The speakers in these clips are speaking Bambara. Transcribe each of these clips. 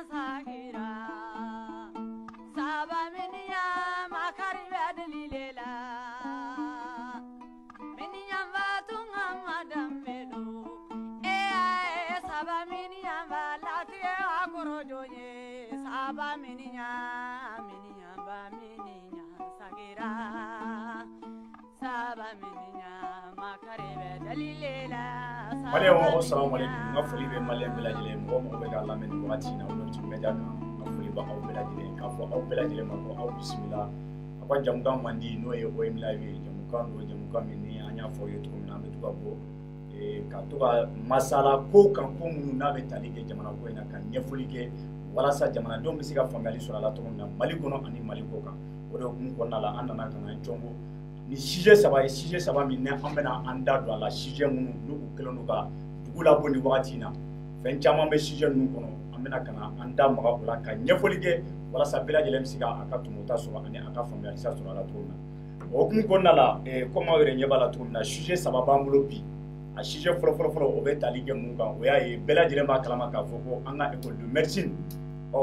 sagira saba miniya makari bedlilela miniya vatunga madamelo saba miniya valati akorojoye saba miniya ba miniya sagira saba miniya makari bedlilela. Assalamu alaikum. Ngafuli be malen belajile mo mo be ga lamen wati na wonti media kan ngafuli ba aw belajile ka fo aw belajile ma ko aw bismillah akwa jamga mandi no e o imlawi jamka minni anya fo yoto na me tuba bo ka to ba masala ko kan ko mun na be tali ke jamana ko ina kan nyefuli ke wala sa jamana dom bi siga famali sura la to na mali kono ani mali ko kan o do kun ko na la andana kan chongo ni sujet saba min na an bena anda do la sujet munu no kelen no ka dugula boni wagati na fen chama be sujet nu kono an bena kana anda maga kula ka nyefoli ke wala sa bela jelem siga aka tumuta so ani aka famia sa so la tuna o kun ko na la comment were nyeba la tuna sujet saba bangulo bi a sujet folo o be tali ke mun kan o ya e bela jelem ba kalama ka fo ko anga école de médecine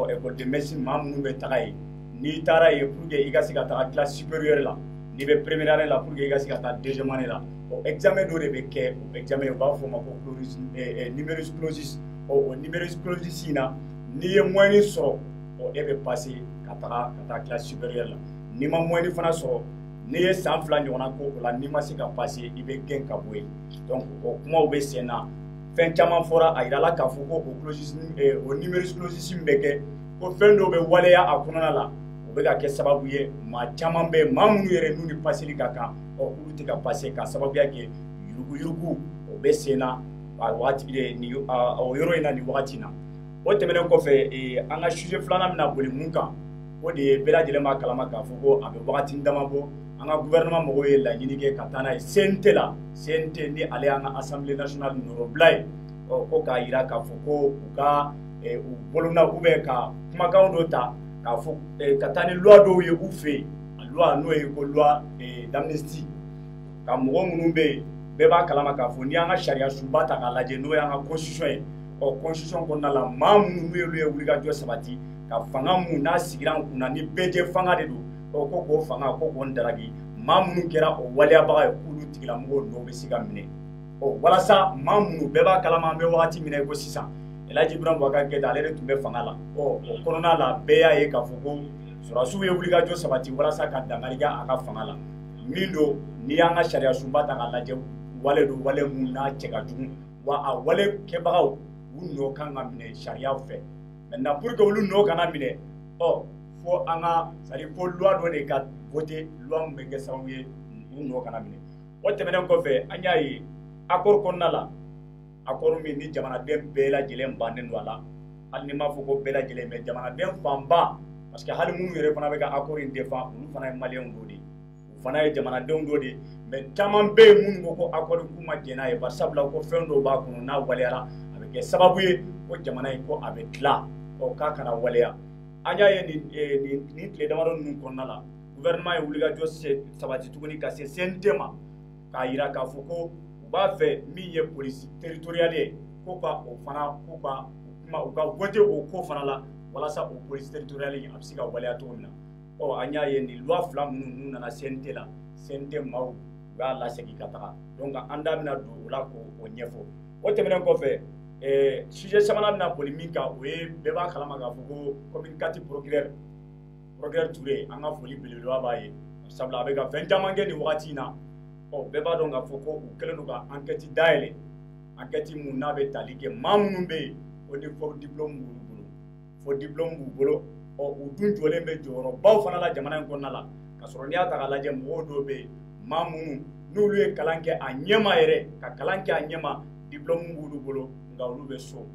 école de médecine ma mun be tagay ni tara e pour que iga siga ta classe supérieure la ni be première année la pour que iga siga ta deuxième année la o examen do de be ke o examen ba fo ma ko numerus clausus o numerus clausus ina ni ye moyen so o e be passer ka ta classe supérieure la ni ma moyen fana so ni ye san fla nyona ko la ni ma siga passer i be gen ka boy donc o kuma o be sena fen chama fora a ira la ka fo ko o clausus o numerus clausus mbeke ko fen do be waleya akunana la o be ka ke sababu ye ma chama be mamunu yere nuni passer ka kan o ulu te ka passer ka sababu ya ke yurugu o be sena a wati ni o yoro ina ni wati na o temene ko fe anga sujet flana mina boli munka o de bela jele ma kalama ka fo ko abe wati ndama bo anga gouvernement mo ye la nyini ke katana sente la sente ni ale anga assemblée nationale no blay o ko ka ira ka fo ko ka u boluna ube ka kuma ka ndo ta ka fo katani loi do ye u fe loi no ye ko loi d'amnistie ka mo ngunu be ba kalama ka fo ni anga sharia subata ka laje no ya anga constitution o constitution ko na la mamu no ye wuli ka jo sabati ka fanga mu na sigiran kuna ni beje fanga de do o ko fanga ko ndaragi mamu kera o waliya baga kulu tigila mo no be siga mine o wala sa mamu be ba kalama be wati mine ko sisan elaji bran waka ke dalere tumbe fanga la o korona la be ya e ka fuko surasu ye wuli ka jo sabati wala sa ka dangariga aka fanga la mindo ni anga sharia sumbata ka laje wale do wale mu na cheka jugu wa a wale ke baga no kan ga mine sharia fe maintenant pour que wulu no kana mine o fo anga sari fo loi do de ka voter loi mo be sawiye no kana mine o temenen ko fe anya yi accord ko nala accord mi ni jamana dem bela jelen banden wala al ni ma fo ko bela jelen me jamana dem famba parce que hal mu yere fana be ka accord in défend mu fana malien do de fana e jamana dem do de mais taman be mun ko accord kuma jena e bar sabla ko fendo ba ko na waliara avec sababu ye ko jamana ko avec la o ka kana waliya anya ye ni tle damaro nun konna la gouvernement e wuliga jo sabati tuguni ka se sentema ka ira ka foko ba fe mi ye police territoriale ko ka o fana ko ba kuma o ka voter o ko fana la wala sa o police territoriale absika waliya to mina o anya ye ni loi flam nun na sente la sente maw ga la segi kata donc anda mina do la ko o nyefo o temene ko fe sujet samana na polémique o ye beba kalama ga fuko communicatif procureur Touré anga foli belelo ba ye sabla be ga 20 mange ni wati na o beba don ga fuko o kelenu ga enquête daele enquête mu na be talike mamunu be o de fo diplôme bulu o udun jole be joro baw fana la jamana ko na la ka soro ni ata ga laje mo do be mamunu nulu ye kalanke a nyema yere ka kalanke a nyema diplôme bulu nga olu be so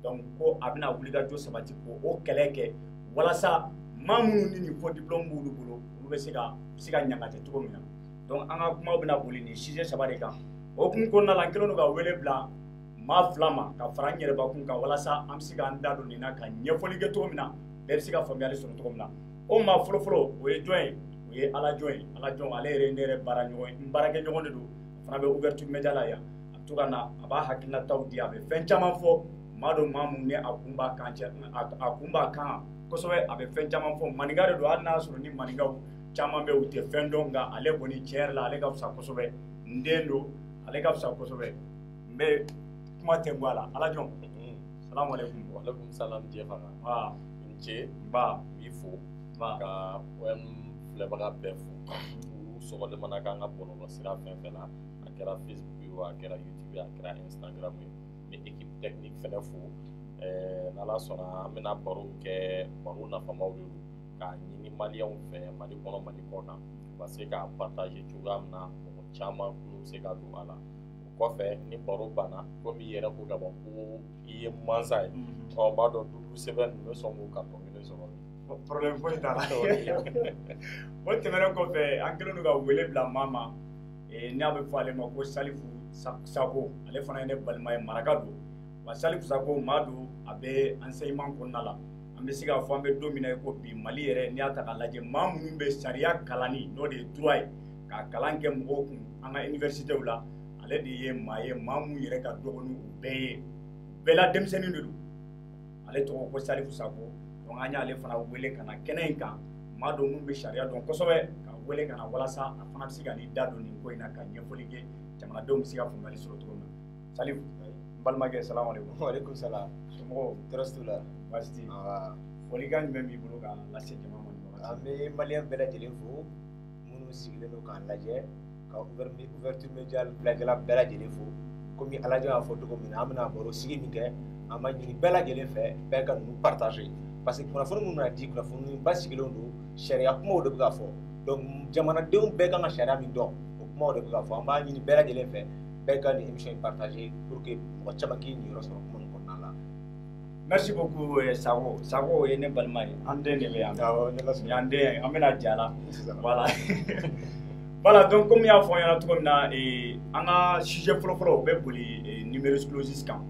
donc ko abina wuliga jo sabati ko o keleke wala sa mamunu ni fo diplôme bulu olu be siga nyangate to mina donc anga kuma bina boli ni sujet sabari kan o kun ko na lankelo no ga wele bla ma flama ka faranyere ba kun ka wala sa am siga anda do ni na ka nyefoli ge to mina be siga familiale so to mina o ma folo o ye join o ye ala join ale re nere bara nyoy mbarake nyogonde do fana be ouverture média la ya tukana aba hakina taw dia be fen chama fo Mado mamu ne akumba kan kosɛbɛ a bɛ fɛn caman fɔ maninga de don hali n'a sɔrɔ ni maningaw caman bɛ u tɛ fɛn dɔn nka ale kɔni tiɲɛ yɛrɛ la ale ka fisa kosɛbɛ n den don ale ka fisa kosɛbɛ n bɛ kuma tɛ bɔ a la ala jɔn salamu alaikum wa alaikum salam diɲɛ fana n ce ba b'i fo ka OM filɛbaga bɛɛ fo u sɔgɔlen mana k'an ka bɔlɔlɔ sira fɛn fɛn na a kɛra Facebook ye a kɛra YouTube a kɛra Instagram ye ni équipe technique fɛnɛ fo n'ala sɔnna an bɛna baro kɛ baro nafamaw de don k'a ɲini maliyɛnw fɛ Mali kɔnɔ Mali kɔ kan u ka se k'a partager cogoya min na mɔgɔ caman tulo bɛ se ka don a la o kɔfɛ ni baro banna komi i yɛrɛ ko ka ban ko i ye mansa ye n b'a dɔn duuru sɛbɛn ninnu bɛ sɔn k'o carton kelen sɔrɔ problème foyi t'a la o tɛmɛnen kɔfɛ an kɛlen don ka wele bila maa ma n'a bɛ fɔ ale ma ko Salifu Sako ale fana ye ne balima ye maraka don wa Salifu Sako maa don a bɛ enseignement kɔnɔna la an bɛ se k'a fɔ an bɛ don min na ko bi Mali yɛrɛ n'i y'a ta k'a lajɛ maa minnu bɛ sariya kalanni n'o de ye droit ye ka kalan kɛ mɔgɔw kun an ka universitéw la ale de ye maa ye maa mun yɛrɛ ka dɔgɔ n'u bɛɛ ye bɛɛ la denmisɛnnin de don ale tɔgɔ ko Salifu Sako donc an y'ale fana wele ka na kɛnɛ in kan maa dɔ mun bɛ sariya dɔn kosɛbɛ ka wele ka na walasa a fana bɛ se ka n'i da don nin ko in na ka ɲɛfɔli kɛ jamanadenw bɛ se ka faamuyali sɔrɔ cogo min na Salifu n balimakɛ salamu alaikum. Waalaikum salam. somɔgɔw tɔɔrɔ t'u la baasi tɛ yen folikan jumɛn b'i bolo ka lase jama ma nin wagati an bɛ maliyɛn bɛɛ lajɛlen fo minnu sigilen don k'an lajɛ ka ouverture média lajɛla bɛɛ lajɛlen fo komi Alaji y'a fɔ cogo min na an bɛna baro sigi min kɛ an b'a ɲini bɛɛ lajɛlen fɛ bɛɛ ka ninnu partager parce que kunnafoni minnu na di kunnafoni ba sigilen don sariya kumaw de bɛ ka fɔ donc jamanadenw bɛɛ kan ka sariya min dɔn o kumaw de bɛ ka fɔ an b'a ɲini bɛɛ lajɛlen fɛ bɛɛ ka nin émission partager pour que mɔgɔ caman k'i niyɔrɔ sɔrɔ kuma nin kɔnɔna la. Merci beaucoup Sako ye ne balima ye an den de bɛ yan y'an den an bɛna ja la voilà voilà donc comme y'a fɔ an ɲɛna cogo min na an ka sujet fɔlɔfɔlɔ o bɛ boli numerus clausus kan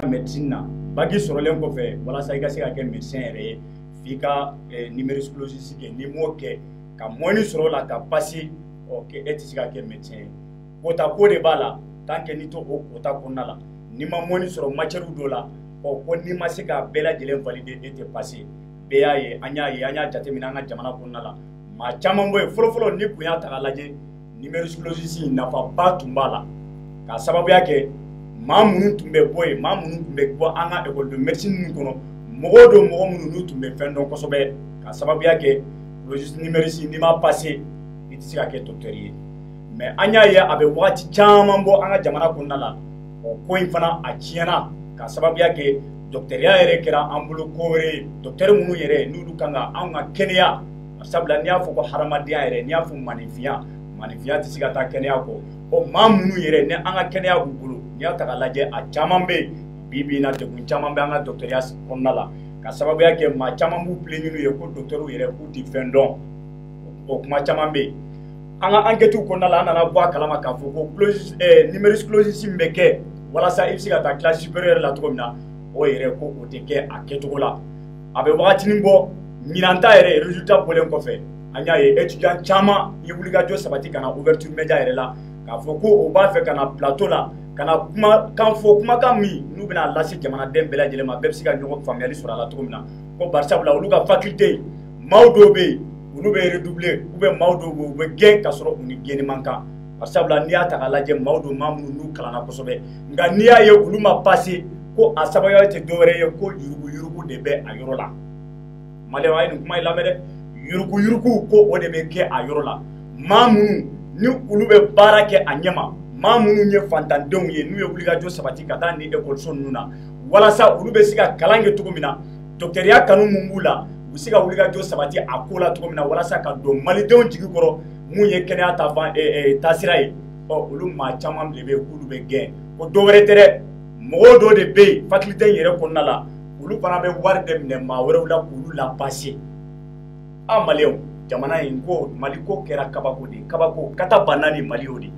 médecine na bagi sɔrɔlen kɔfɛ walasa i ka se ka kɛ médecin yɛrɛ ye f'i ka numerus clausus kɛ n'i m'o kɛ ka moyenne sɔrɔ o la ka passer k'e tɛ se ka kɛ médecin ye quota ko de b'a la tant que n'i to o quota kɔnɔna la n'i ma moyenne sɔrɔ matière dɔ la ko n'i ma se ka bɛɛ lajɛlen valider e tɛ passer bɛɛ y'a ye an y'a jateminɛ an ka jamana kɔnɔna la maa caman bɛ yen fɔlɔfɔlɔ ni kun y'a ta k'a lajɛ numerus clausus nafaba tun b'a la k'a sababuya kɛ maa minnu tun bɛ bɔ yen maa minnu tun bɛ bɔ an ka école de médecine ninnu kɔnɔ mɔgɔw don mɔgɔ minnu n'u tun bɛ fɛn dɔn kosɛbɛ k'a sababuya kɛ clausus numerus n'i ma passer i tɛ se ka kɛ docteur ye mais an y'a ye a bɛ wagati caman bɔ an ka jamana kɔnɔna la o ko in fana a tiɲɛna k'a sababuya kɛ docteuriya yɛrɛ kɛra an bolo ko wɛrɛ ye docteur minnu yɛrɛ n'olu kan ka anw ka kɛnɛya sabula n'i y'a fɔ ko hadamadenya yɛrɛ n'i y'a fɔ maninfinya tɛ se ka taa kɛnɛya kɔ o maa minnu yɛrɛ ni an ka kɛnɛya b'u bolo n'i y'a ta k'a lajɛ a caman bɛ yen bi in na degun caman bɛ an ka docteuriya kɔnɔna la ka sababuya kɛ maa caman b'u bilen n'u ye ko docteurw yɛrɛ k'u tɛ fɛn dɔn o kuma caman bɛ yen an ka enquêtew kɔnɔna la an nana bɔ a kalama k'a fɔ ko numerus clausus min bɛ kɛ walasa i bɛ se ka taa classe supérieure la cogo min na o yɛrɛ ko o tɛ kɛ a kɛcogo la a bɛ wagatinin bɔ ɲinan ta yɛrɛ résultat bɔlen kɔfɛ an y'a ye étudiant caman ye wulikajɔ sabati ka na ouverture média yɛrɛ la k'a fɔ ko o b'a fɛ ka na plateau la ka na kumakan min n'u bɛna lase jamanaden bɛɛ lajɛlen ma bɛɛ bɛ se ka ɲɔgɔn faamuyali sɔrɔ a la cogo min na ko barisabula olu ka faculté maaw dɔw bɛ yen olu bɛ redoubler ou bien maaw dɔw bɛ yen u bɛ gɛn ka sɔrɔ u ni gɛnni man kan barisabula n'i y'a ta k'a lajɛ maaw don maa minnu n'u kalanna kosɛbɛ nka n'i y'a ye olu ma passer ko a sababuya tɛ dɔwɛrɛ ye ko yuruguyurugu de bɛ a yɔrɔ la maliyɛnw a ye nin kuma in lamɛn dɛ yuruguyurugu ko o de bɛ kɛ a yɔrɔ la maa minnu ni olu bɛ baara kɛ a ɲɛma maa minnu ye fantandenw ye n'u ye wulikajɔ sabati ka taa ni ekɔliso ninnu na walasa olu bɛ se ka kalan kɛ cogo min na docteuriya kanu mun b'u la u bɛ se ka wulikajɔ sabati a ko la cogo min na walasa ka don malidenw jigi kɔrɔ mun ye kɛnɛya taasira ye olu maa caman de bɛ yen k'olu bɛ gɛn ko dɔwɛrɛ tɛ dɛ mɔgɔw dɔ de bɛ yen faculté in yɛrɛ kɔnɔna la olu fana bɛ wari de minɛ maa wɛrɛw la k'olu la passer an maliyɛnw jamana in ko Mali ko kɛra kabako de kabako kata banna ni Mali o de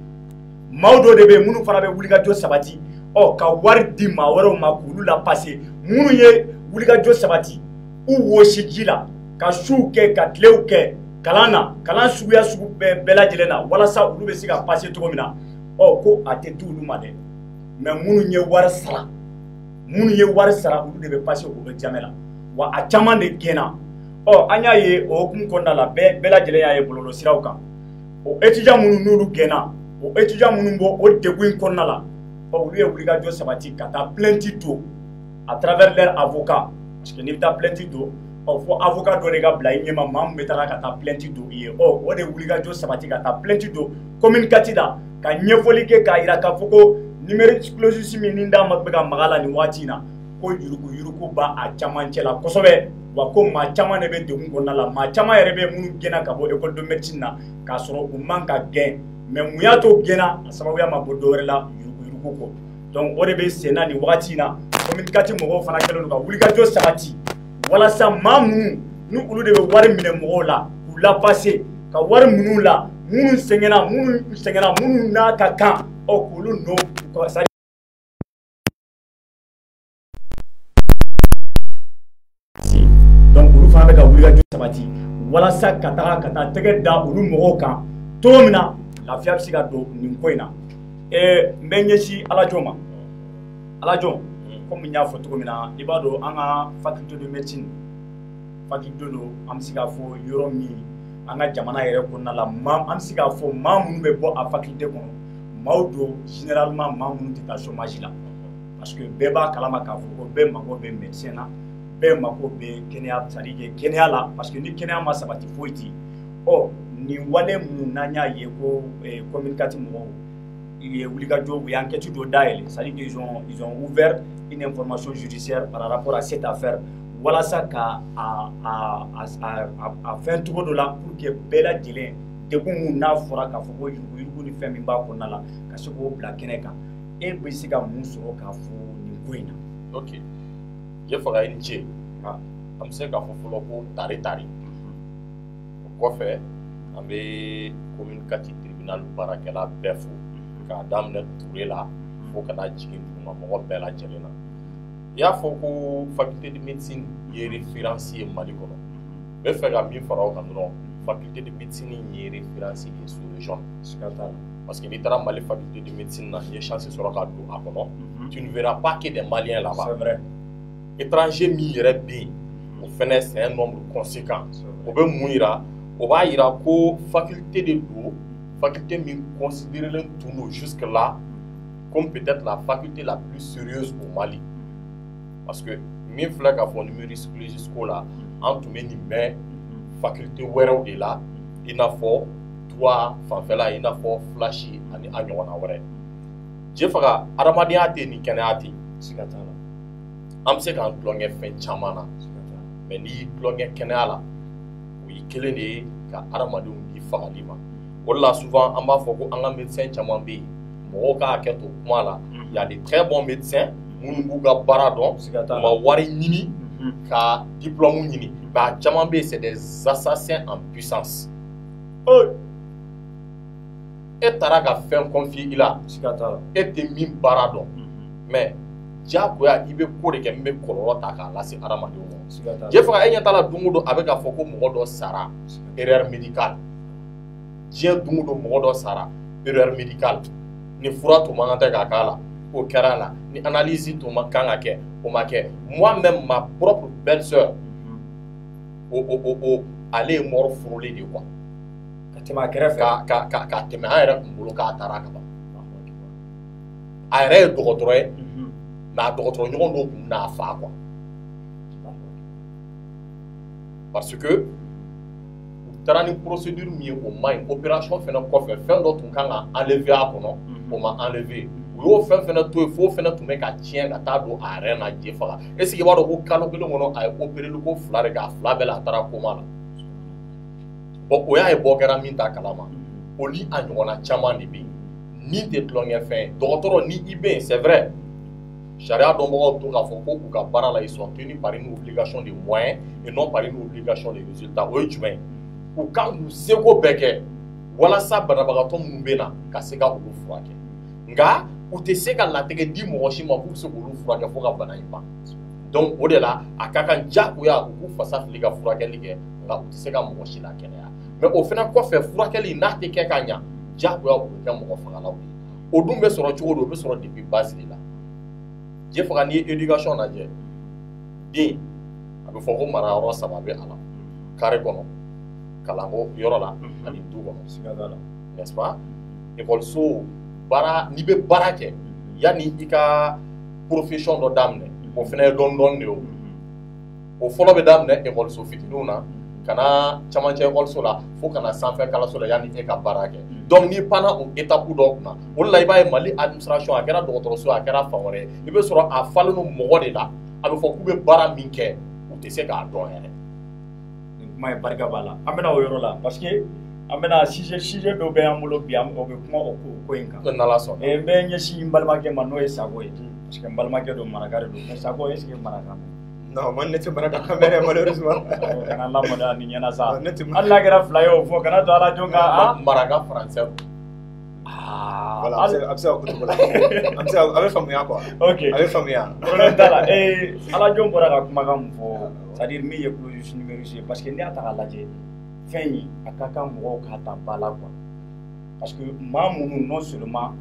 maaw dɔ de bɛ yen minnu fana bɛ wulikajɔ sabati ka wari di maa wɛrɛw ma k'olu la passer minnu ye wulikajɔ sabati u wɔsi ji la ka suw kɛ ka tilew kɛ kalan suguya sugu bɛɛ lajɛlen na walasa olu bɛ se ka passer cogo min na ko a tɛ di olu ma dɛ mais minnu ye wari sara olu de bɛ passer o examen la wa a caman de gɛnna an y'a ye o hukumu kɔnɔna la bɛɛ lajɛlen y'a ye bɔlɔlɔsiraw kan o étudiant minnu n'olu gɛnna o étudiant minnu bɔ o degun in kɔnɔna la olu ye wulikajɔ sabati ka taa plainte don à travers leur avocat parce que n'i bɛ taa plainte don fo avocat dɔ de ka bila i ɲɛma maa min bɛ taga ka taa plainte don i ye o de wulikajɔ sabati ka taa plainte don commune kati la ka ɲɛfɔli kɛ k'a yira k'a fɔ ko numérique clausus min ni d'a ma bɛ ka maga la nin waati in na ko yuruku b'a a camancɛ la kosɛbɛ wa ko maa caman de bɛ degun kɔnɔna la maa caman yɛrɛ bɛ minnu gɛnna ka bɔ école de médecine na k'a sɔrɔ u man ka gɛn mais mun y'a to gɛnna a sababuya ma bɔ dɔwɛrɛ la yuruku kɔ donc o de bɛ sen na nin wagati in na commune kati mɔgɔw fana kɛlen don ka wulikajɔ sabati walasa maa minnu ni olu de bɛ wari minɛ mɔgɔw la k'u lapasser ka wari minnu la minnu sɛgɛnna minnu n'a ka kan k'olu nɔ donc olu fana bɛ ka wulikajɔ sabati walasa ka taa tɛgɛ da olu mɔgɔw kan cogo min na lafiya bɛ se ka don nin ko in na n bɛ ɲɛsin Alajɔn ma Alajɔn comme n y'a fɔ cogo min na i b'a dɔn an ka faculté de médecine faculté don an bɛ se k'a fɔ yɔrɔ min an ka jamana yɛrɛ kɔnɔna la an bɛ se k'a fɔ maa minnu bɛ bɔ a faculté kɔnɔ maaw don généralement maa minnu tɛ taa chômage la parce que bɛɛ b'a kalama k'a fɔ ko bɛɛ mago bɛ médecin na bɛɛ mago bɛ kɛnɛya c'est-à-dire que kɛnɛya la parce que ni kɛnɛya ma sabati foyi tɛ nin wale minnu n'an y'a ye ko commune kati mɔgɔw ye wulikajɔ u ye enquête dɔ dayɛlɛ c'est-à-dire qu'ils ont ouvert une information judiciaire par rapport à cette affaire walasa ka a fɛn cogo dɔ la pour que bɛɛ lajɛlen degun mun n'a fɔra k'a fɔ ko yurugu ni fɛn min b'a kɔnɔna la ka se k'o bila kɛnɛ kan e bɛ se ka mun sɔrɔ k'a fɔ nin ko in na. ok je faga i ni ce an bɛ se k'a fɔ fɔlɔ ko tari o kɔfɛ an bɛ commune kati tribunal baarakɛla bɛɛ fo k'a daminɛ Ture la fo ka taa jigin duguma mɔgɔ bɛɛ lajɛlen na i y'a fɔ ko faculté de médecine ye référence ye Mali kɔnɔ n bɛ fɛ ka min fara o kan dɔrɔn faculté de médecine ye référence ye sous région parce que n'i taara Mali faculté de médecine na n'i ye chance sɔrɔ ka don a kɔnɔ tu ne verras pas que des Maliens là-bas. C'est vrai. Étranger min yɛrɛ bɛ yen o fɛnɛ c'est un nombre conséquent o bɛ mun yira o b'a yira ko faculté de don faculté min considérée tun don jusque là comme peut-être la faculté la plus sérieuse au Mali parce que min filɛ ka fɔ numéris clausus ko la an tun bɛ nin mɛn faculté wɛrɛw de la i n'a fɔ droit fanfɛla i n'a fɔ flashi ani a ɲɔgɔnna wɛrɛ je faga adamadenya tɛ nin kɛnɛya tɛ siga t'a la an bɛ se k'an tulonkɛ fɛn caman na mais n'i y'i tulonkɛ kɛnɛya la o y'i kelen de ye ka adamadenw di fagali ma o de la souvent an b'a fɔ ko an ka médecin caman bɛ yen mɔgɔw ka hakɛ to kuma la il y a de très bons médecins minnu b'u ka baara dɔn u ma wari ɲini ka diplôme ɲini mais a caman bɛ yen c'est des assassins en puissance e taara ka fɛn confier i la e tɛ min baara dɔn mais diyagoya i bɛ ko de kɛ min bɛ kɔlɔlɔ ta k'a lase adamadenw ma je faga e ɲɛ t'a la don o don a bɛ k'a fɔ ko mɔgɔ dɔ sara erreur médicale diɲɛ don o don mɔgɔ dɔ sara erreur médicale ni fura tun man kan tɛ k'a k'a la o kɛra a la ni analyse tun man kan ka kɛ o ma kɛ moi-même ma propre belle-sœur ale ye mort frôlée de quoi ka tɛmɛ a kɛrɛfɛ ka tɛmɛ an yɛrɛ kun bolo k'a taara ka ban a yɛrɛ ye dɔgɔtɔrɔ ye mais a dɔgɔtɔrɔ ɲɔgɔn dɔw kun n'a fa quoi parce que u taara ni procédure min ye o man ɲi opération fɛnɛ kɔfɛ fɛn dɔ tun kan ka enlever a kɔnɔ o ma enlever u y'o fɛn fɛnɛ to yen f'o fɛnɛ tun bɛ ka tiɲɛ ka taa don a yɛrɛ na je faga est ce que i b'a dɔn ko kalo kelen kɔnɔ a ye opéré ko 2 de kɛ a 2 bɛɛ la a taara coma la bon o y'a ye bɔ kɛra min t'a kalama o ni a ɲɔgɔnna caman de bɛ yen ni tɛ tulonkɛ fɛn ye dɔgɔtɔrɔ ni i bɛ yen c'est vrai sariya dɔnbagaw to k'a fɔ ko u ka baara la ils sont tenus par une obligation de moyens et non par une obligation de résultat o ye jumɛn ye u kan k'u seko bɛɛ kɛ walasa banabagatɔ minnu bɛ na ka se ka olu furakɛ nka u tɛ se ka latigɛ di mɔgɔ si ma k'u bɛ se k'olu furakɛ fo ka bana in ban donc o de la a ka kan diyagoya u k'u fasa fili ka furakɛli kɛ nka u tɛ se ka mɔgɔ si lakɛnɛya mais au fana kɔfɛ furakɛli n'a tɛ kɛ ka ɲa diyagoya o bɛ kɛ mɔgɔ fagalaw ye o dun bɛ sɔrɔ cogo di o bɛ sɔrɔ depuis base de la je faga n'i ye éducation lajɛ den a bɛ fɔ ko marayɔrɔ 3 bɛ a la carré kɔnɔ kalanko yɔrɔ la ani du kɔnɔ n'est-ce pas école baara n'i bɛ baara kɛ yanni i ka profession dɔ daminɛ o fana ye dɔɔni de ye o fɔlɔ bɛ daminɛ école fitininw na ka na camancɛ école la fo ka na sanfɛ kalanso la yanni e ka baara kɛ donc n'i panna o étape dɔw kunna o de la i b'a ye Mali administration a kɛra dɔgɔtɔrɔso a kɛra fan wɛrɛ ye i bɛ sɔrɔ a falen no mɔgɔ de la a bɛ fɔ k'u bɛ baara min kɛ u tɛ se k'a dɔn yɛrɛ. Nin kuma ye barika b'a la an bɛna o yɔrɔ la parce que an bɛna sujet dɔ bɛ an bolo bi an bɛ kuma o ko in kan. N'Ala sɔnna. N bɛ ɲɛsin n balimakɛ ma n'o ye Sako ye parce que n balimakɛ don Maraka de don mais Sako est ce que Maraka. Non, man ne tɛ Maraka kan mɛn malheureusement. Kana lamɔda nin ɲɛna sa. Hali n'a kɛra 2 ye o fɔ kana to ala jɔn kan. Maraka français. Voilà, a bɛ se ka ko cogo la. A bɛ faamuya quoi. Ok. A bɛ faamuya. Problème t'a la. Ala jɔn bɔra ka kumakan mun fɔ c'est à dire min ye closure numérique ye parce que n'i y'a ta k'a lajɛ fɛn in a ka kan mɔgɔw k'a ta ba la quoi parce que maa minnu non seulement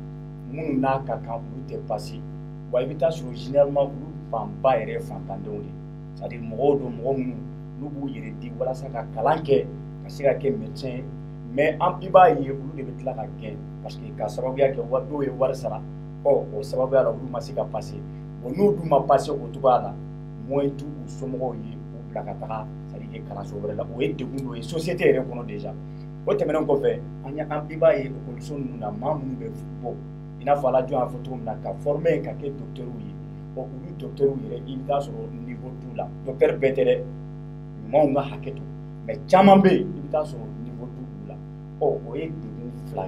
minnu n'a ka kan olu tɛ passé wa i bɛ taa sɔrɔ généralement olu fanba yɛrɛ ye fantandenw de c'est à dire mɔgɔw don mɔgɔ minnu n'u b'u yɛrɛ di walasa ka kalan kɛ ka se ka kɛ médecin ye mais i b'a ye olu de bɛ tila ka gɛn parce que ka sababuya kɛ dɔw ye wari sara o sababuya la olu ma se ka passé bon n'u dun ma passé o cogoya la moyen t'u somɔgɔw ye u bila ka taga c'est-à-dire kalanso wɛrɛ la o ye degun dɔ ye société yɛrɛ kɔnɔ déjà o tɛmɛnen kɔfɛ i b'a ye école ninnu na maa minnu bɛ bɔ i n'a fɔ ala jɔn y'a fɔ cogo min na ka former ka kɛ docteur ye olu docteur yɛrɛ i bɛ taa sɔrɔ niveau t'u la docteur bɛɛ tɛ dɛ ɲumanw ka hakɛ to mais caman bɛ yen i bɛ taa sɔrɔ niveau t'u la o ye degun 2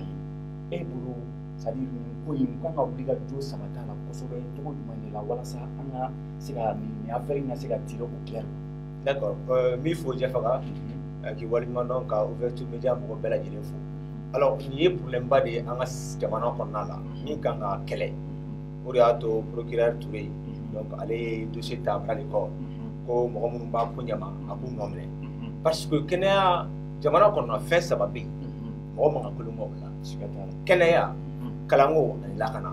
ye e bolo c'est-à-dire nin ko in kan ka wuli ka jo sabata la kosɛbɛ cogo jumɛn de la walasa an ka se ka nin affaire in ka se ka tirer au clair. D'accord min fɔ Jɛfaga k'i waleɲumandɔn ka ouverture média mɔgɔ bɛɛ lajɛlen fo alors nin ye problème ba de ye an ka jamana kɔnɔna la min kan ka kɛlɛ o de y'a to procureur Touré donc ale ye dossier ta bras le corps ko mɔgɔ minnu b'a ko ɲama a k'u nɔ minɛ parce que kɛnɛya jamana kɔnɔ fɛn 3 bɛ yen mɔgɔ man ka kolon bɔ o la kɛnɛya kalanko ani lakana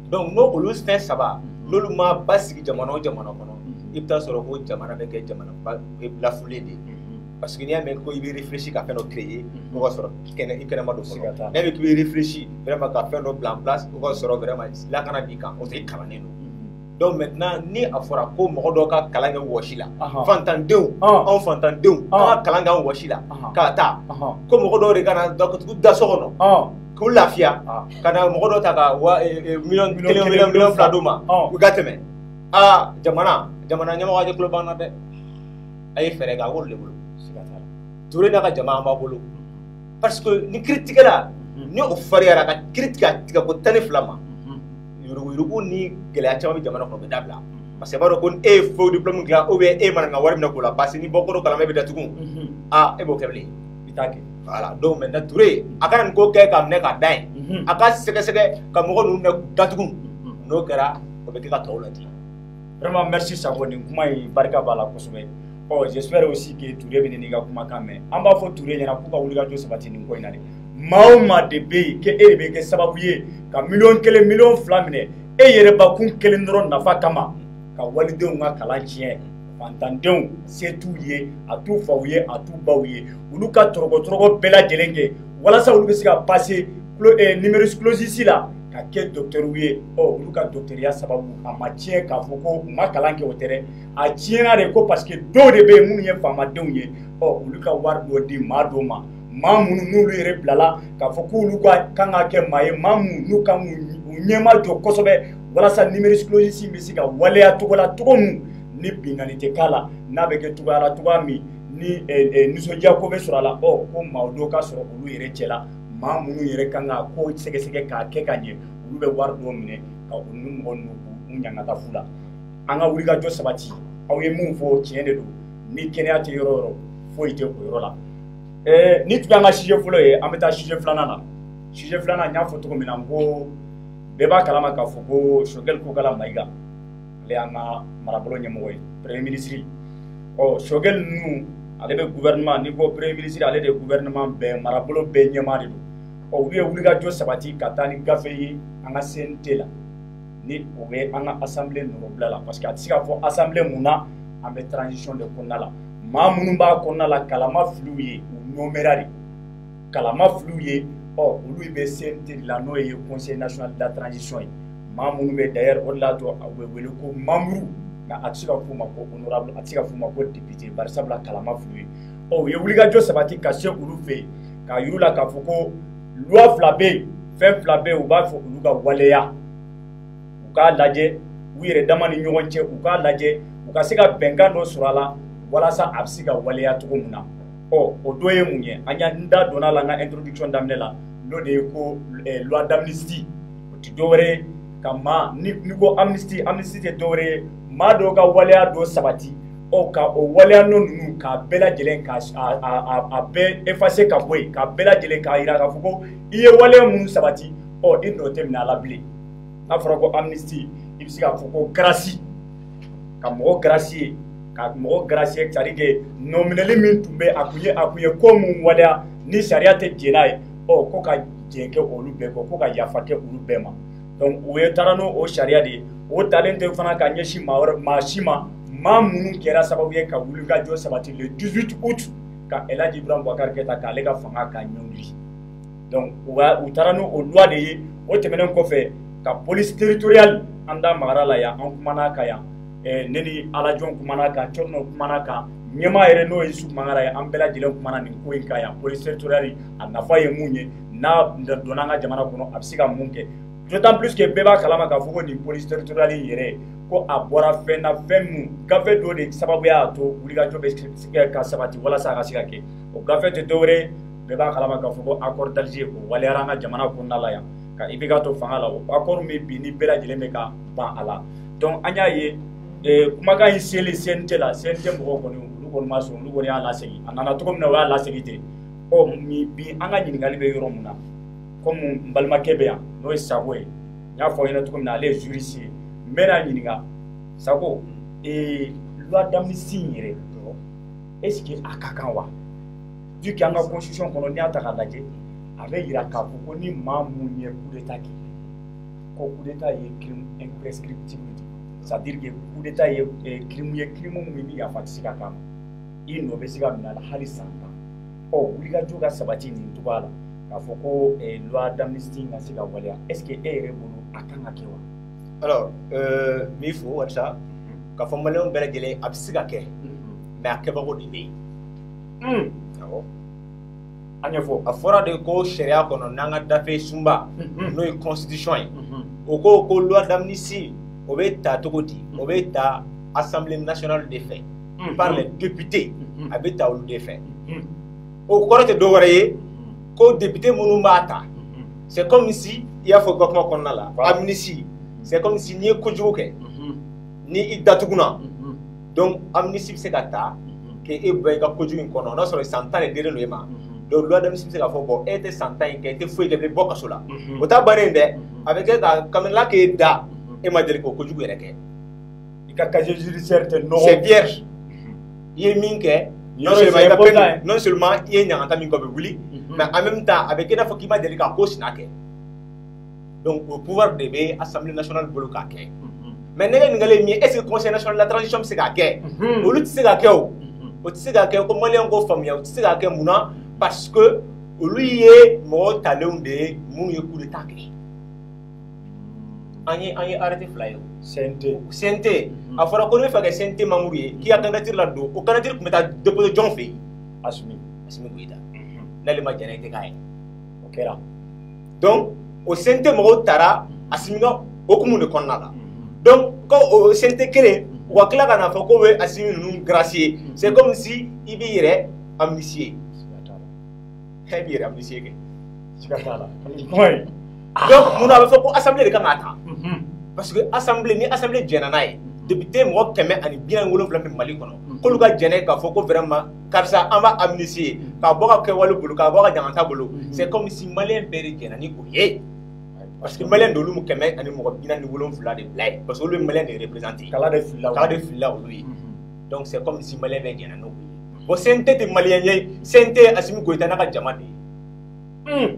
donc n'o olu fɛn 3 n'olu ma basigi jamana o jamana kɔnɔ i bɛ taa sɔrɔ ko jamana bɛ kɛ jamana lafulen de parce que n'i y'a mɛn ko i bɛ réfléchir ka fɛn dɔ créer o ka sɔrɔ i kɛnɛma dɔ sɔrɔ n'i bɛ réfléchir vraiment ka fɛn dɔ bila en place o ka sɔrɔ vraiment lakana b'i kan o tɛ i kalannen don donc maintenant ni a fɔra ko mɔgɔ dɔ ka kalan kɛ wɔsi la fantandenw anw fantandenw an ka kalan kɛ an wɔsi la k'a ta ko mɔgɔ dɔw de ka na dɔgɔtɔrɔ da so kɔnɔ k'u lafiya ka na mɔgɔ dɔ ta ka miliyɔn 1 miliyɔn 2 d'u ma u ka tɛmɛ jamana ɲɛmɔgɔ ye tulo b'an na dɛ a ye fɛɛrɛ kɛ a b'olu de bolo Touré n'a ka jama an b'a bolo parce que ni kiiri tigɛra ni o fariyara ka kiiri tigɛ ko 12 ma yurugu ni gɛlɛya caman bɛ jamana kɔnɔ bɛ dabila parce que b'a dɔn ko e ye faux diplôme dilan ou bien e mana n ka wari minɛ k'o la parce que ni bɔkɔrɔ kalan bɛ datugu e b'o kɛ bilen i t'a kɛ voilà donc maintenant Touré a kana nin ko kɛ ka minɛ k'a da yen a ka sɛgɛsɛgɛ ka mɔgɔ ninnu minɛ datugu n'o kɛra o bɛ kɛ ka tɔw ladi. Vraiment merci Sako nin kuma in barika b'a la kosɛbɛ j'espère aussi que Touré bɛ nin ka kumakan mɛn an b'a fɔ Touré ɲɛna k'u ka wuli ka jɔ sabati nin ko in na dɛ maa o maa de bɛ yen k'e de bɛ kɛ sababu ye ka miliyɔn 1 miliyɔn 2 minɛ e yɛrɛ bakun 1 dɔrɔn nafa kama ka walidenw ka kalan tiɲɛ fantandenw se t'u ye a t'u faw ye a t'u baw ye olu ka tɔrɔgɔ bɛɛ lajɛlen kɛ walasa olu bɛ se ka passer numéris clausus la ka kɛ docteur ye olu ka docteuriya sababu a ma tiɲɛ k'a fɔ ko u ma kalan kɛ o tɛ dɛ a tiɲɛna de ko parce que dɔw de bɛ yen minnu ye faamadenw ye olu ka wari dɔ di maa dɔw ma maa minnu n'olu yɛrɛ bilala k'a fɔ k'olu kan ka kɛ maa ye maa minnu n'u kan k'u ɲɛma jɔ kosɛbɛ walasa numéris clausus bɛ se ka waleya cogo la cogo min ni binkani tɛ k'a la n'a bɛ kɛ cogoya la cogoya min ni nisɔndiya ko bɛ sɔrɔ a la ko maa dɔw ka sɔrɔ olu yɛrɛ cɛ la maa minnu yɛrɛ kan ka ko sɛgɛsɛgɛ k'a kɛ ka ɲɛ olu bɛ wari dɔw minɛ ka u ni mɔgɔ ninnu k'u ɲangata fu la an ka wuli ka jɔ sabati aw ye mun fɔ tiɲɛ de don ni kɛnɛya tɛ yɔrɔ o yɔrɔ foyi tɛ o yɔrɔ la ni tun y'an ka sujet fɔlɔ ye an bɛ taa sujet filanan na sujet filanan n y'a fɔ cogo min na n ko bɛɛ b'a kalama k'a fɔ ko Choguel Kokala Mayiga ale y'an ka marabolo ɲɛmɔgɔ ye premier ministre Choguel ninnu ale bɛ gouvernement ni ko premier ministre ale de gouvernement bɛɛ marabolo bɛɛ ɲɛmaa de don olu ye wulikajɔ sabati ka taa ni gafe ye an ka CNT la ni o bɛ an ka assemblée nɔrɔbila la parce que a tɛ se ka fɔ assemblée mun na an bɛ transition de kɔnɔna la maa minnu b'a kɔnɔna la kalama filiw ye u nomera de kalama filiw ye olu bɛ CNT la n'o ye conseil national de la transition ye maa minnu bɛ d'ailleurs o de la to a bɛ wele ko membre nka a tɛ se ka f'u ma ko honorable a tɛ se ka f'u ma ko député bari sabula kalama filiw ye u ye wulikajɔ sabati ka se olu fɛ yen k'a yir'u la k'a fɔ ko loi fila bɛ yen fɛn fila bɛ yen u b'a fɔ olu ka waleya u k'a lajɛ u yɛrɛ dama ni ɲɔgɔn cɛ u k'a lajɛ u ka se ka bɛnkan dɔ sɔrɔ a la walasa a bɛ se ka waleya cogo min na o dɔ ye mun ye an y'a n da donna la n ka introduction daminɛ la n'o de ye ko loi d'amnistie o tɛ dɔwɛrɛ ye ka maa ni ko amnistie tɛ dɔwɛrɛ ye maa dɔw ka waleya dɔ sabati ka o waleya ninnu k'a bɛɛ lajɛlen a bɛɛ effacer ka bɔ yen k'a bɛɛ lajɛlen k'a jira k'a fɔ ko i ye waleya minnu sabati i nɔ tɛ minɛ a la bilen n'a fɔra ko amnistie i bɛ se k'a fɔ ko grâce ka mɔgɔ gracier ka mɔgɔ gracier c'est à dire que nɔminɛli min tun bɛ a kun ye ko mun waleya ni sariya tɛ jɛn n'a ye ko ka jɛn kɛ olu bɛɛ kɔ ko ka yafa kɛ olu bɛɛ ma donc o ye taara n'o sariya de ye o talen tɛ fana ka ɲɛsin maa si ma maa minnu kɛra sababu ye ka wulikajɔ sabati le 18 août ka El Hadji Ibrahima Boubacar Keita k'ale ka fanga ka ɲɔngiri donc u taara n'o loi de ye o tɛmɛnen kɔfɛ ka police territoriale an da magara la yan an kumana kan yan ne ni Alajon kumana kan Corno kumana kan ɲɛmaa yɛrɛ n'o ye Yusu Mangara ye an bɛɛ lajɛlen kumana nin ko in kan yan police territoriale a nafa ye mun ye n'a donna an ka jamana kɔnɔ a bɛ se ka mun kɛ d'autant plus que bɛɛ b'a kalama k'a fɔ ko nin police territoriale in yɛrɛ ko a bɔra fɛn na fɛn min gafe dɔ de sababuya y'a to wulikajɔ bɛ ka sabati walasa a ka se ka kɛ o gafe tɛ dɔwɛrɛ ye bɛɛ b'a kalama k'a fɔ ko accord d'Alger o waliyara an ka jamana kɔnɔna la yan ka IBK to fanga la o accord min bi ni bɛɛ lajɛlen bɛ ka ban a la donc an y'a ye kumakan in selen CNT la CNT mɔgɔw kɔni olu kɔni ma sɔn olu kɔni y'a lasegin a nana cogo min na o y'a lasegin ten bi an ka ɲininkali bɛ yɔrɔ min na comme n balimakɛ bɛ yan n'o ye Sako ye n y'a fɔ aw ɲɛna cogo min na ale ye juriste ye n bɛna ɲininka Sako loi d'amnistie in yɛrɛ est ce que a ka kan wa vu que an ka constitution kɔnɔ n'i y'a ta k'a lajɛ a bɛ yira k'a fɔ ko ni maa mun ye coup d'état kɛ ko coup d'état ye crime imprescriptible de c'est à dire que coup d'état ye crime ye crime min ni yafa tɛ se ka k'a ma i nɔ bɛ se ka minɛ a la hali san 10 wulikajɔ ka sabati nin cogoya la k'a fɔ ko loi d'amnistie ka se ka waleya est ce que e yɛrɛ bolo a kan ka kɛ wa. alors min fɔ walasa k'a fɔ maliyɛnw bɛɛ lajɛlen a bɛ se ka kɛ mais a kɛbago de bɛ yen. awɔ an ɲɛfɔ a fɔra de ko sariya kɔnɔ n'an ka dafe sunba n'o ye constitution ye o ko loi d'amnistie o bɛ ta cogo di o bɛ ta assemblée nationale de fɛ par les députés a bɛ ta olu de fɛ o kɔrɔ tɛ dɔwɛrɛ ye ko député minnu b'a ta c'est comme si i y'a fɔ i ka kuma kɔnɔna la amnistie c'est comme si n'i ye kojugu kɛ ni i datuguna donc amnistie bɛ se ka ta k'e bɔ i ka kojugu in kɔnɔ n'a sɔrɔ san 10 de dilen don e ma donc loi d'amnistie bɛ se k'a fɔ bon e tɛ san 10 in kɛ e tɛ foyi kɛ i bɛ bɔ kaso la o t'a bannen dɛ a bɛ kɛ ka kamila k'e da e ma deli k'o kojugu yɛrɛ kɛ i ka casier judiciaire tɛ nɔgɔ c'est vierge i ye min kɛ non seulement i ye ɲagata min kɛ o bɛ wuli mais en même temps a bɛ kɛ i n'a fɔ k'i ma deli ka ko sina kɛ donc o pouvoir de bɛ assemblée nationale bolo k'a kɛ mais ne ka ɲininkali ye min ye est ce que conseil national de la transition bɛ se k'a kɛ olu tɛ se k'a kɛ o tɛ se k'a kɛ ko maliyɛnw k'o faamuya o tɛ se k'a kɛ mun na parce que olu ye mɔgɔ talenw de ye minnu ye coup d'état kɛ an ye arrêté fila ye CNT a fɔra ko ne bɛ fɛ kɛ CNT membre ye k'i ka candidature la don o candidature tun bɛ taa déposer jɔn fɛ yen Assimi Goïta n'ale ma jɛnɛ i tɛ k'a ye o kɛra donc o CNT mɔgɔw taara Assimi ka hokumu de kɔnɔna la donc ko o CNT kelen u ka tila ka na fɔ k'o bɛ Assimi ninnu gracier c'est comme si i b'i yɛrɛ amnistier e b'i yɛrɛ amnistier kɛ siga t'a la donc mun a bɛ fɔ ko assemblée de kan k'a ta parce que assemblée ni assemblée jɛnna n'a ye député mɔgɔ 177 bɛ Mali kɔnɔ k'olu ka jɛnɛ k'a fɔ ko vraiment karisa an b'a amnistier k'a bɔ ka kɛwale bolo k'a bɔ ka ɲangata bolo c'est comme si maliyɛn bɛɛ de jɛnna ni o ye parce que maliyɛn de olu 147 de bila ye parce que olu bɛ maliyɛn de représenter kala de filila olu ye donc c'est comme si maliyɛn bɛɛ jɛnna n'o ye bon CNT tɛ maliyɛn ye CNT Assimi Goïta n'a ka jama de ye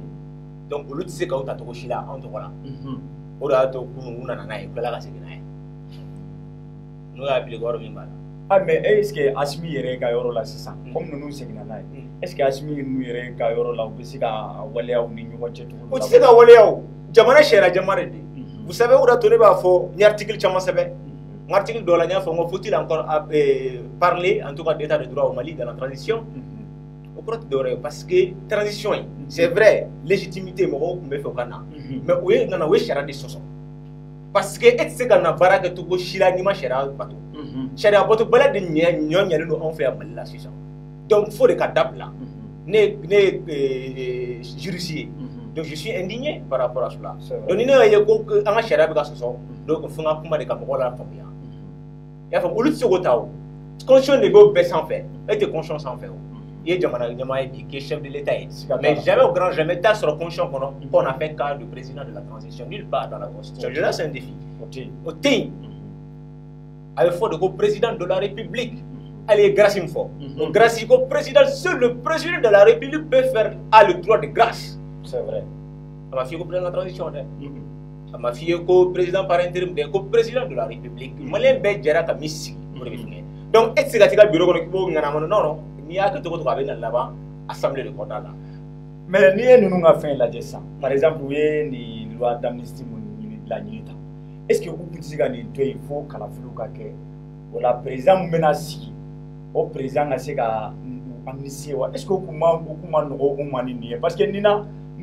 donc olu tɛ se k'aw ta cogo si la anw tɔgɔ la o de y'a to kunun u nana n'a ye u tilala ka segin n'a ye n'o y'a bilen yɔrɔ min b'a la. Ah mais est-ce que Assimi yɛrɛ ka yɔrɔ la sisan comme ninnu seginna n'a ye est-ce que Assimi ninnu yɛrɛ ka yɔrɔ la u bɛ se ka waleyaw ni ɲɔgɔn cɛ cogo o tɛ se ka waleya o jamana sariya jama de don vous savez o de y'a to ne b'a fɔ n ye article caman sɛbɛn n article dɔ la n y'a fɔ n ko faut-il encore parler en tout cas d'état de droit au Mali dans la transition o kɔrɔ tɛ dɔwɛrɛ ye parce que transition in c'est vrai légitimité mɔgɔw tun bɛ fɛ o ka na mais o ye nana o ye sariya de sɔsɔ parce que e tɛ se ka na baara kɛ cogo si la n'i ma sariya bato sariya bato bɛɛ de ɲɔ ɲɛlen don anw fɛ yan Mali la sisan donc fo de ka dabila ne ye juriste ye donc je suis indigné par rapport à cela donc ni ne y'a ye ko an ka sariya bɛ ka sɔsɔ donc fo n ka kuma de ka mɔgɔw la faamuya i y'a faamu olu tɛ se k'o ta o constitution de b'o bɛɛ sanfɛ e tɛ constitution sanfɛ o i ye jamana ɲɛmaa ye bi qui est chef de l'État ye mais jamais au grand jamais t'a sɔrɔ constitution kɔnɔ qu'on a fait cas de président de la transition nulle part dans la constitution là c'est un défi o tɛ yen a bɛ fɔ de ko président de la république ale ye grâce min fɔ o grâce ko président seul le président de la république peut faire a le droit de grâce c'est vrai a ma f'i ye ko président de la transition dɛ a ma f'i ye ko président par intérim dɛ ko président de la république maliyɛn bɛɛ jɛra ka min sigi o de bɛ fɛngɛ donc e tɛ se ka t'i ka bureau kɔnɔ k'i b'o ŋanama non n'i y'a kɛ cogo cogo a bɛ na laban assemblée de kɔnɔna la mais n'i ye ninnu ka fɛn lajɛ sisan par exemple u ye nin loi d'amnistie minnu laɲini tan est ce que u tun tɛ se ka nin to yen fo kalafiliw ka kɛ o la président min bɛna sigi o président ka se ka amnistie wa est ce que u kun ma nɔgɔ u ma ni nin ye parce que n'u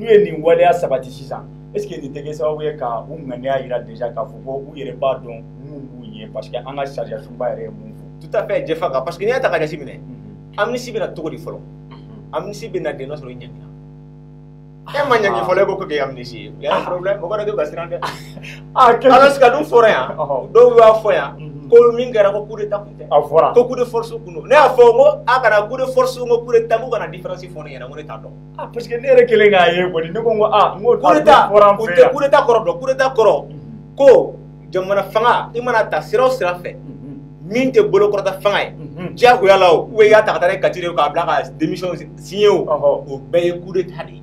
ye nin waleya sabati sisan est ce que nin tɛ kɛ sababu ye ka u ŋaniya yira déjà k'a fɔ ko u yɛrɛ b'a dɔn mun b'u ye parce que an ka sariya sunba yɛrɛ ye mun fɔ. tout à fait Jefa parce que n'i y'a ta ka jate minɛ amnistie bɛna cogo di fɔlɔ amnistie bɛna de n'a sɔrɔ i ɲangina e ma ɲangi fɔlɔ e ko k'e amnistie il y a un problème o kɔrɔ k'e ka siran dɛ alors que dun fɔra yan dɔw b'a fɔ yan ko min kɛra ko coup d'état kun tɛ a fɔra ko coup de force kun don ne y'a fɔ n ko a kana coup de force n ko coup d'état k'u kana différence fɔ ne ɲɛna n ko ne t'a dɔn parce que ne yɛrɛ kelen k'a ye kɔni ne ko n ko n ko coup d'état o tɛ coup d'état kɔrɔ dɔn coup d'état kɔrɔ ko jamana fanga i mana ta sira o sira fɛ min tɛ bolokɔrɔta fanga ye diyagoya la o ou i y'a ta ka taa n'a kati de k'a bila ka démission signé o bɛɛ ye coup d'état de ye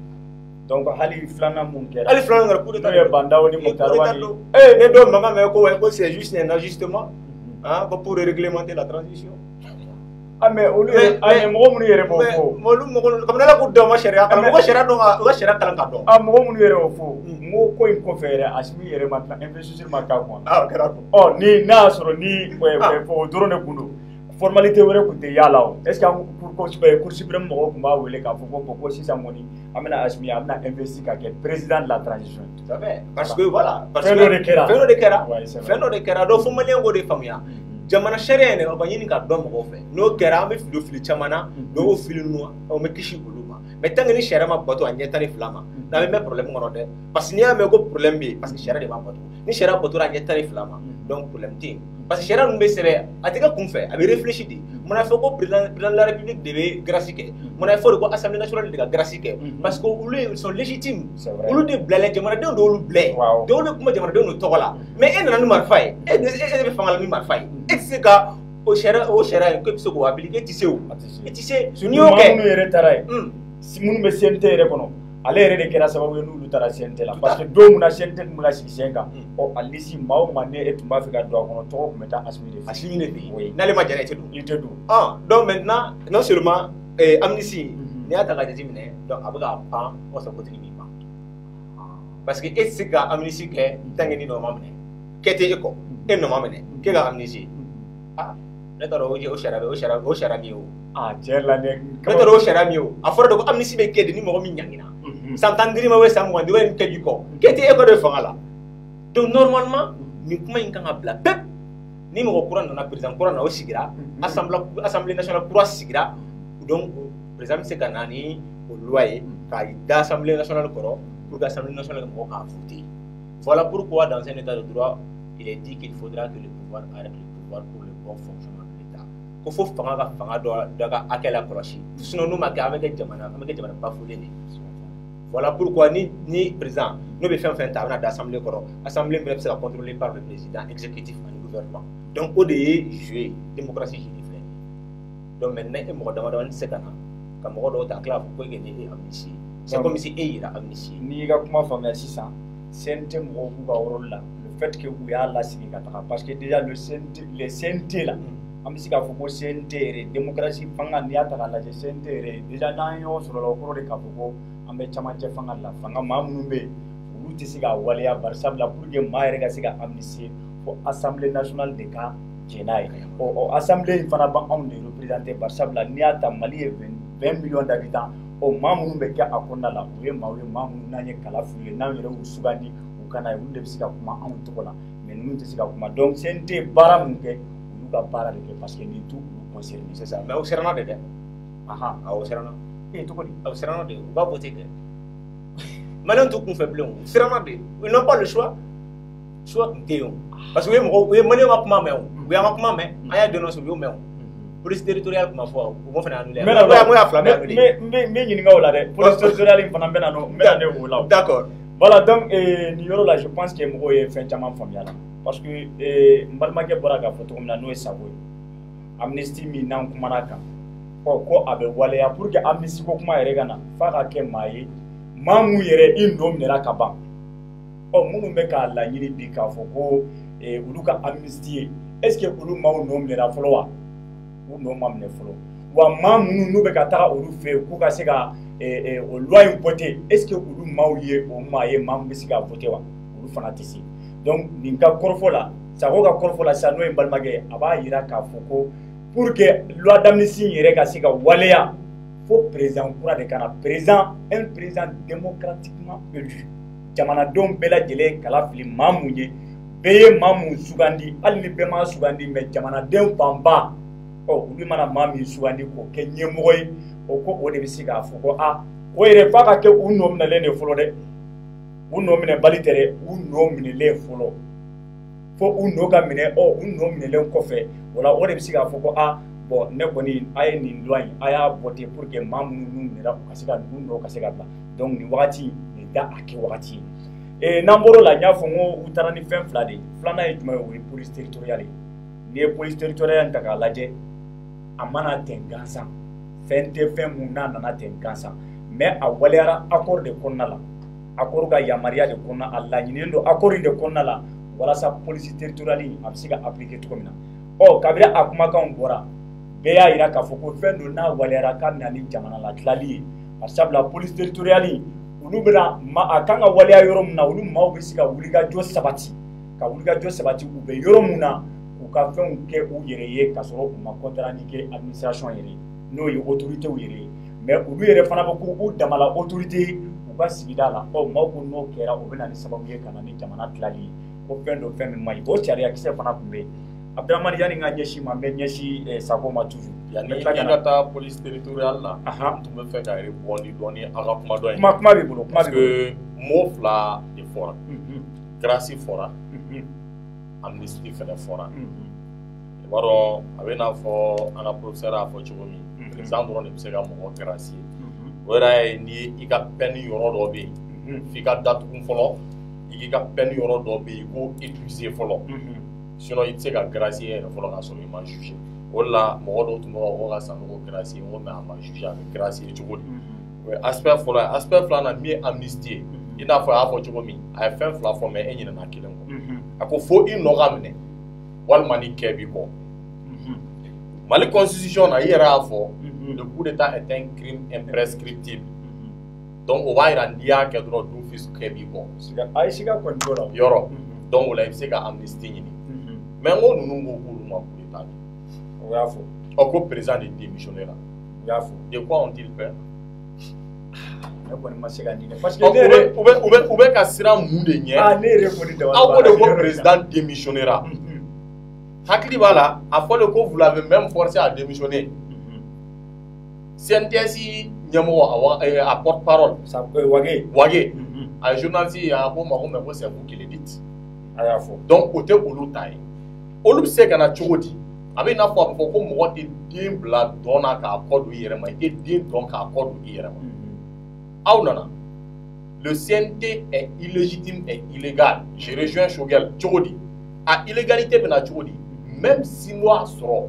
donc hali filanan mun kɛra hali filanan kɛra coup d'état n'o ye Bandaw ni Mutharwa ni ne dɔw mankan mɛn ko c'est juste un ajustement ko pour réglementer la transition ah mais olu ye mɔgɔ minnu yɛrɛ b'o fɔ olu mɔgɔ kabini ala k'u dɔn ma sariya kalan mɔgɔ sariya dɔn u ka sariya kalan ka dɔn mɔgɔ minnu yɛrɛ y'o fɔ n ko ko in kɔfɛ yɛrɛ Assimi yɛrɛ ma tila investiture ma k'a kun o kɛra ko ni n'a y'a sɔrɔ ni o dɔrɔn de kun don formalité wɛrɛ kun tɛ y'a la o est ce que Cour suprême mɔgɔw tun b'a wele k'a fɔ ko sisan kɔni an bɛna Assimi an bɛna investir ka kɛ président de la transition parce que voilà fɛn dɔ de kɛra fɛn dɔ de kɛra donc fo maliyɛn k'o de faamuya jamana sariya in o ka ɲini ka dɔn mɔgɔw fɛ n'o kɛra an bɛ fili caman na n'o fili ninnu an bɛ kisi olu ma mais tant que ni sariya ma bato a ɲɛ tan ni fila ma n'an bɛ mɛn problème kɔnɔ dɛ parce que n'i y'a mɛn ko problème bɛ yen parce que sariya de b'a bato ni sariya batora a ɲɛ tan ni fila ma donc problème tɛ yen parce que sariya ninnu bɛ sɛbɛn a tɛ kɛ kunfɛ a bɛ réfléchir de mun fɔ ko président de la république de bɛ grâce kɛ mun fɔ de ko assemblée nationale de ka grâce kɛ parce que olu ils sont légitimes olu de bilalen jamanadenw de y'olu bila yen donc olu bɛ kuma jamanadenw de tɔgɔ la mais e nana ni marifa ye e de bɛ fanga la ni marifa ye e tɛ se ka o sariya in ko e bɛ se k'o appliquer e tɛ se o e tɛ se n'i y'o kɛ minnu yɛrɛ taara yen minnu bɛ CNT yɛrɛ kɔnɔ ale yɛrɛ de kɛra sababu ye n'olu taara CNT la parce que don mun na CNT tun bɛ ka sigi sen kan a lisi maa o maa ne e tun b'a fɛ ka don a kɔnɔ tɔgɔ tun bɛ taa Assimi de fɛ Assimi de fɛ n'ale ma jara i tɛ don i tɛ don donc maintenant non seulement amnistie n'i y'a ta ka jate minɛ donc a bɛ ka pan walasa kotigi min pan parce que e tɛ se ka amnistie kɛ tant que ni nɔ ma minɛ kɛ tɛ e kɔ e nɔ ma minɛ k'e ka amnistie ne t'a dɔn o sariya min ye o tiɲɛ la ne t'a dɔn o sariya min ye o a fɔra de ko amnistie bɛ kɛ de ni mɔgɔ min ɲangina san 15 ma san 20 nin kɛ ji kɔ k'e tɛ e kɔ de fanga la donc normalement nin kuma in kan ka bila pepu ni mɔgɔ kura nana président kura nana o sigira assemblée nationale kura sigira donc président bɛ se ka na ni o loi ye k'a da assemblée nationale kɔrɔ pour que assemblée nationale mɔgɔw k'a voter voilà pourquoi dans un état de droit il est dit qu'il faudra que le pouvoir arrête le pouvoir pour le bon fonctionnement de l'État ko fo fanga ka fanga dɔ ka hakɛ la kɔlɔsi sinon n'o ma kɛ an bɛ kɛ jamana bafoulen de voilà pourquoi ni président n'o bɛ fɛn fɛn ta a bɛna da assemblée kɔrɔ assemblée bɛ se ka contrôler par le président exécutif ani gouvernement donc o de ye jouer démocratie joli filɛ donc maintenant e mɔgɔ damadɔ ni se ka na ka mɔgɔ dɔw ta tila ko ke ni e amnistie c'est comme si e yira amnistie ni ka kuma faamuya sisan CNT mɔgɔw b'u ka rôle la le fait que u y'a lasigi ka taga parce que déjà le CNT la an bɛ se k'a fɔ ko CNT yɛrɛ démocratie fanga n'i y'a ta k'a lajɛ CNT yɛrɛ déjà n'an y'o sɔrɔ la o kɔrɔ de k'a fɔ ko an bɛ camancɛ fanga la fanga maa minnu bɛ yen olu tɛ se k'a waleya bari sabula pour que maa yɛrɛ ka se ka amnistier fo assemblée nationale de ka jɛ n'a ye o assemblée in fana b'anw de représenter bari sabula n'i y'a ta Mali ye 20 millions d'habitants o maa minnu bɛ kɛ a kɔnɔna la u ye maaw ye maa minnu n'an ye kala f'u ye n'an yɛrɛ y'u sugandi u ka na ye olu de bɛ se ka kuma anw tɔgɔ la mais ninnu tɛ se ka kuma donc CNT baara mun kɛ olu ka baara de kɛ parce que nin t'u concerné c'est ça mais aw siranna de dɛ aw siranna cogo di aw siranna de u b'a voter dɛ maliyɛnw t'u kun fɛ bilen u siranna de ils n'ont pas le choix tun tɛ yen parce que u ye maliyɛnw ka kuma mɛn o u y'an ka kuma mɛn an y'a dénoncer u y'o mɛn o police territoriale kuma fɔ u m'o fana annulé n y'a fila bɛɛ annulé n bɛ ɲininka o la dɛ police territoriale in fana bɛ na n bɛ na ne o la d'accord voilà donc nin yɔrɔ la je pense que mɔgɔw ye fɛn caman faamuya la parce que n balimakɛ bɔra k'a fɔ cogo min na n'o ye Sako ye amnistie min n'an kumana kan ko a bɛ waleya pour que amnistie ko kuma yɛrɛ ka na f'a ka kɛ maa ye maa mun yɛrɛ i nɔ minɛra ka ban minnu bɛ k'a laɲini bi k'a fɔ ko olu ka amnistie est ce que olu maaw nɔ minɛra fɔlɔ wa u nɔ ma minɛ fɔlɔ wa maa minnu n'u bɛ ka taga olu fɛ yen k'u ka se ka o loi in voter est ce que olu maaw ye o maa ye maa min bɛ se ka voter wa olu fana tɛ se donc nin ka kɔrɔfɔ la Sako ka kɔrɔfɔ la sisan n'o ye n balimakɛ a b'a yira k'a fɔ ko pour que loi d'amnistie yɛrɛ ka se ka waleya fo président kura de ka na un président démocratiquement élu jamanadenw bɛɛ lajɛlen kala fili maa mun ye bɛɛ ye maa mun sugandi hali ni bɛɛ m'a sugandi mais jamanaden fanba olu mana maa min sugandi k'o kɛ ɲɛmɔgɔ ye ko o de bɛ se k'a fɔ ko o yɛrɛ f'a ka kɛ u nɔ minɛlen de fɔlɔ dɛ u nɔ minɛ bali tɛ dɛ u nɔ minɛlen fɔlɔ fo u nɔ ka minɛ u nɔ minɛlen kɔfɛ o la o de bɛ se k'a fɔ ko bon ne kɔni a ye nin loi in a y'a voter pour que maa minnu minɛra u ka se ka u nɔ ka se ka bila donc nin wagati nin da a kɛ wagati ye n'an bɔr'o la n y'a fɔ n ko u taara ni fɛn fila de ye filanan ye jumɛn ye o ye police territoriale ye n'i ye police territoriale ta k'a lajɛ a mana tɛn gansan fɛn tɛ fɛn mun n'a nana tɛn gansan mais a waleyara accord de kɔnɔna la accord ka yamaruya de kɔnɔna a laɲininen don accord in de kɔnɔna la walasa police territoriale a bɛ se ka appliquer cogo min na kabini a kumakanw bɔra bɛɛ y'a yira k'a fɔ ko fɛn don n'a waleyara k'a bɛna ni jamana la tilali ye parce que sabula police territoriale olu bɛna a kan ka waleya yɔrɔ min na olu maaw bɛ se ka wulikajɔ sabati u bɛ yɔrɔ min na k'u ka fɛnw kɛ u yɛrɛ ye k'a sɔrɔ u ma contrat kɛ administration yɛrɛ n'o ye autorité yɛrɛ ye mais olu yɛrɛ fana bɛ k'u damala autorité ye u ka sigida la maaw ko n'o kɛra o bɛ na ni sababu ye ka na ni jamana tilali ye ko fɛn dɔ fɛn min man ɲi o sariya kisɛ fana tun bɛ yen Abdramane yani n ka ɲɛsin ma n bɛ ɲɛsin Sako ma toujours yanni i ka taa police territoriale la n tun bɛ fɛ ka rebondir dɔɔni a ka kuma dɔ in kuma b'i bolo parce que mot fila de fɔra grâce fɔra amnistie fɛnɛ fɔra i b'a dɔn a bɛ n'a fɔ an ka professeur y'a fɔ cogo min président dɔrɔn de bɛ se ka mɔgɔ gracier o yɛrɛ ye ni i ka peine yɔrɔ dɔ bɛ yen f'i ka datugu fɔlɔ i k'i ka peine yɔrɔ dɔ bɛ yen i k'o épuiser fɔlɔ sinon i tɛ se ka gracier yɛrɛ fɔlɔ k'a sɔrɔ i ma juger o de la mɔgɔ dɔw tun bɛ ko ka san n'o gracier n ko mais a ma juger a bɛ gracier cogo di o ye aspect fɔlɔ ye aspect filanan min ye amnistie ye i n'a fɔ a y'a fɔ cogo min a ye fɛn fila fɔ mais e ɲinɛna kelen kɔ a ko fo i nɔ ka minɛ walima ni kɛ b'i kɔ Mali constitution na i yɛrɛ y'a fɔ le coup d'état est un crime imprescriptible donc o b'a jira n'i y'a kɛ dɔrɔn d'office kɛ b'i kɔ a ye siga kɔni t'o la yɔrɔ donc o la i bɛ se ka amnistie ɲini mais n ko ninnu ko k'olu ma coup d'état o y'a fɔ ko président de démissionné la o y'a fɔ de quoi ont-ils fait ne kɔni ma se ka nin parce que ne yɛrɛ u bɛ ka siran mun de ɲɛ ne yɛrɛ kɔni dabali aw ko de ko président démissionnera hakili b'a la a fɔlen ko vous l'avez même forcé à démissionner CNTS ɲɛmɔgɔ a porte-parole Wage a ye journaliste ye a ko ma ko mais ko c'est vous qui le dites a y'a fɔ donc o tɛ olu ta ye olu bɛ se ka na cogo di a bɛ i n'a fɔ a bɛ fɔ ko mɔgɔ tɛ den bila dɔn na k'a kɔ don i yɛrɛ ma i tɛ den dɔn k'a kɔ don i yɛrɛ ma aw nana le CNT est illégitime et illégal je rejoins Choguel cogo di a illégalité bɛ na cogo di même si n'o y'a sɔrɔ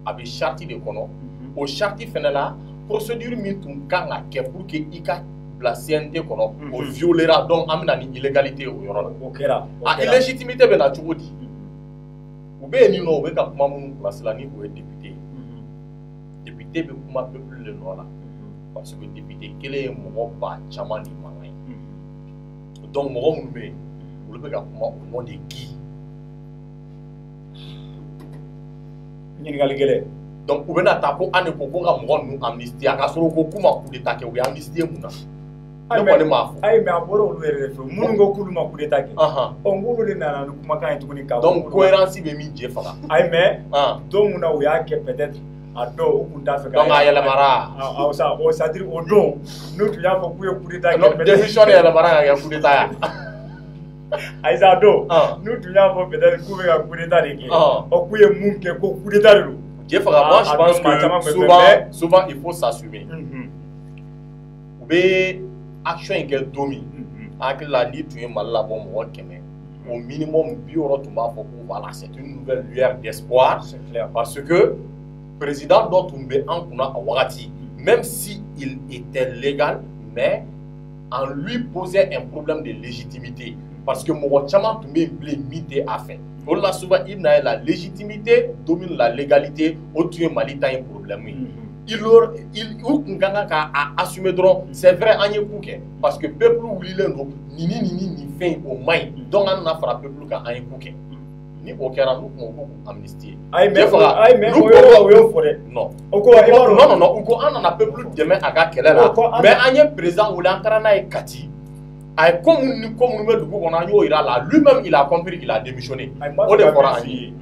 a bɛ charte de kɔnɔ o charte fɛnɛ la procédure min tun kan ka kɛ pour que i ka bila CNT kɔnɔ o violera donc an bɛna ni illégalité o yɔrɔ la o kɛra a illégitimité bɛ na cogo di u bɛ yen nin nɔ u bɛ ka kuma minnu place la ni o ye député ye député bɛ kuma peuple de nɔ la parce que député kelen ye mɔgɔ ba caman de mankan ye donc mɔgɔ minnu bɛ yen olu bɛ ka kuma au nom de qui ɲininkali gɛlɛn donc u bɛna taa ko an de ko ko ka mɔgɔ ninnu amnistie a ka sɔrɔ ko k'u ma coup d'état kɛ u ye amnistie mun na ne kɔni m'a fɔ ayi mais a bɔra olu yɛrɛ de fɛ minnu ko k'olu ma coup d'état kɛ n'olu de nana ni kumakan ye tuguni ka donc cohérence bɛ min je faga ayi mais don mun na u y'a kɛ peut-être a dɔw u kun t'a fɛ ka donc a yɛlɛmara o c'est à dire o don n'u tun y'a fɔ k'u ye coup d'état kɛ décision de yɛlɛmara ka kɛ coup d'état ya ayi sa don n'u tun y'a fɔ peut-être k'u bɛ ka coup d'état de kɛ k'u ye mun kɛ ko coup d'état de don je faga moi je pense que souvent il faut s'assumer u bɛ action in kɛ don min hakili la n'i tun ye Mali labɔ mɔgɔ 100 au minimum 60 tun b'a fɔ ko voilà c'est une nouvelle lueur d'espoir parce que président dɔ tun bɛ an kunna a wagati même si il était légal mais en lui posait un problème de légitimité parce que mɔgɔ caman tun bɛ yen bilen min tɛ a fɛ o de la souvent i bɛna ye la légitimité domine la légalité o tun ye Mali ta ye problème ye u kun ka kan k'a assumer dɔrɔn c'est vrai an ye ko kɛ parce que peuple wulilen don nin fɛn o man ɲi donc an nana fara peuple kan an ye ko kɛ ni o kɛra n'u kun ko amnistie ayi mais o y'o fɔ dɛ non non u ko an nana peuple dɛmɛ a ka kɛlɛ la mais an ye président wele an taara n'a ye Kati a ye ko minnu bɛ dugu kɔnɔ an y'o yira la lui-même il a compris il a démissionné o de fɔra an ye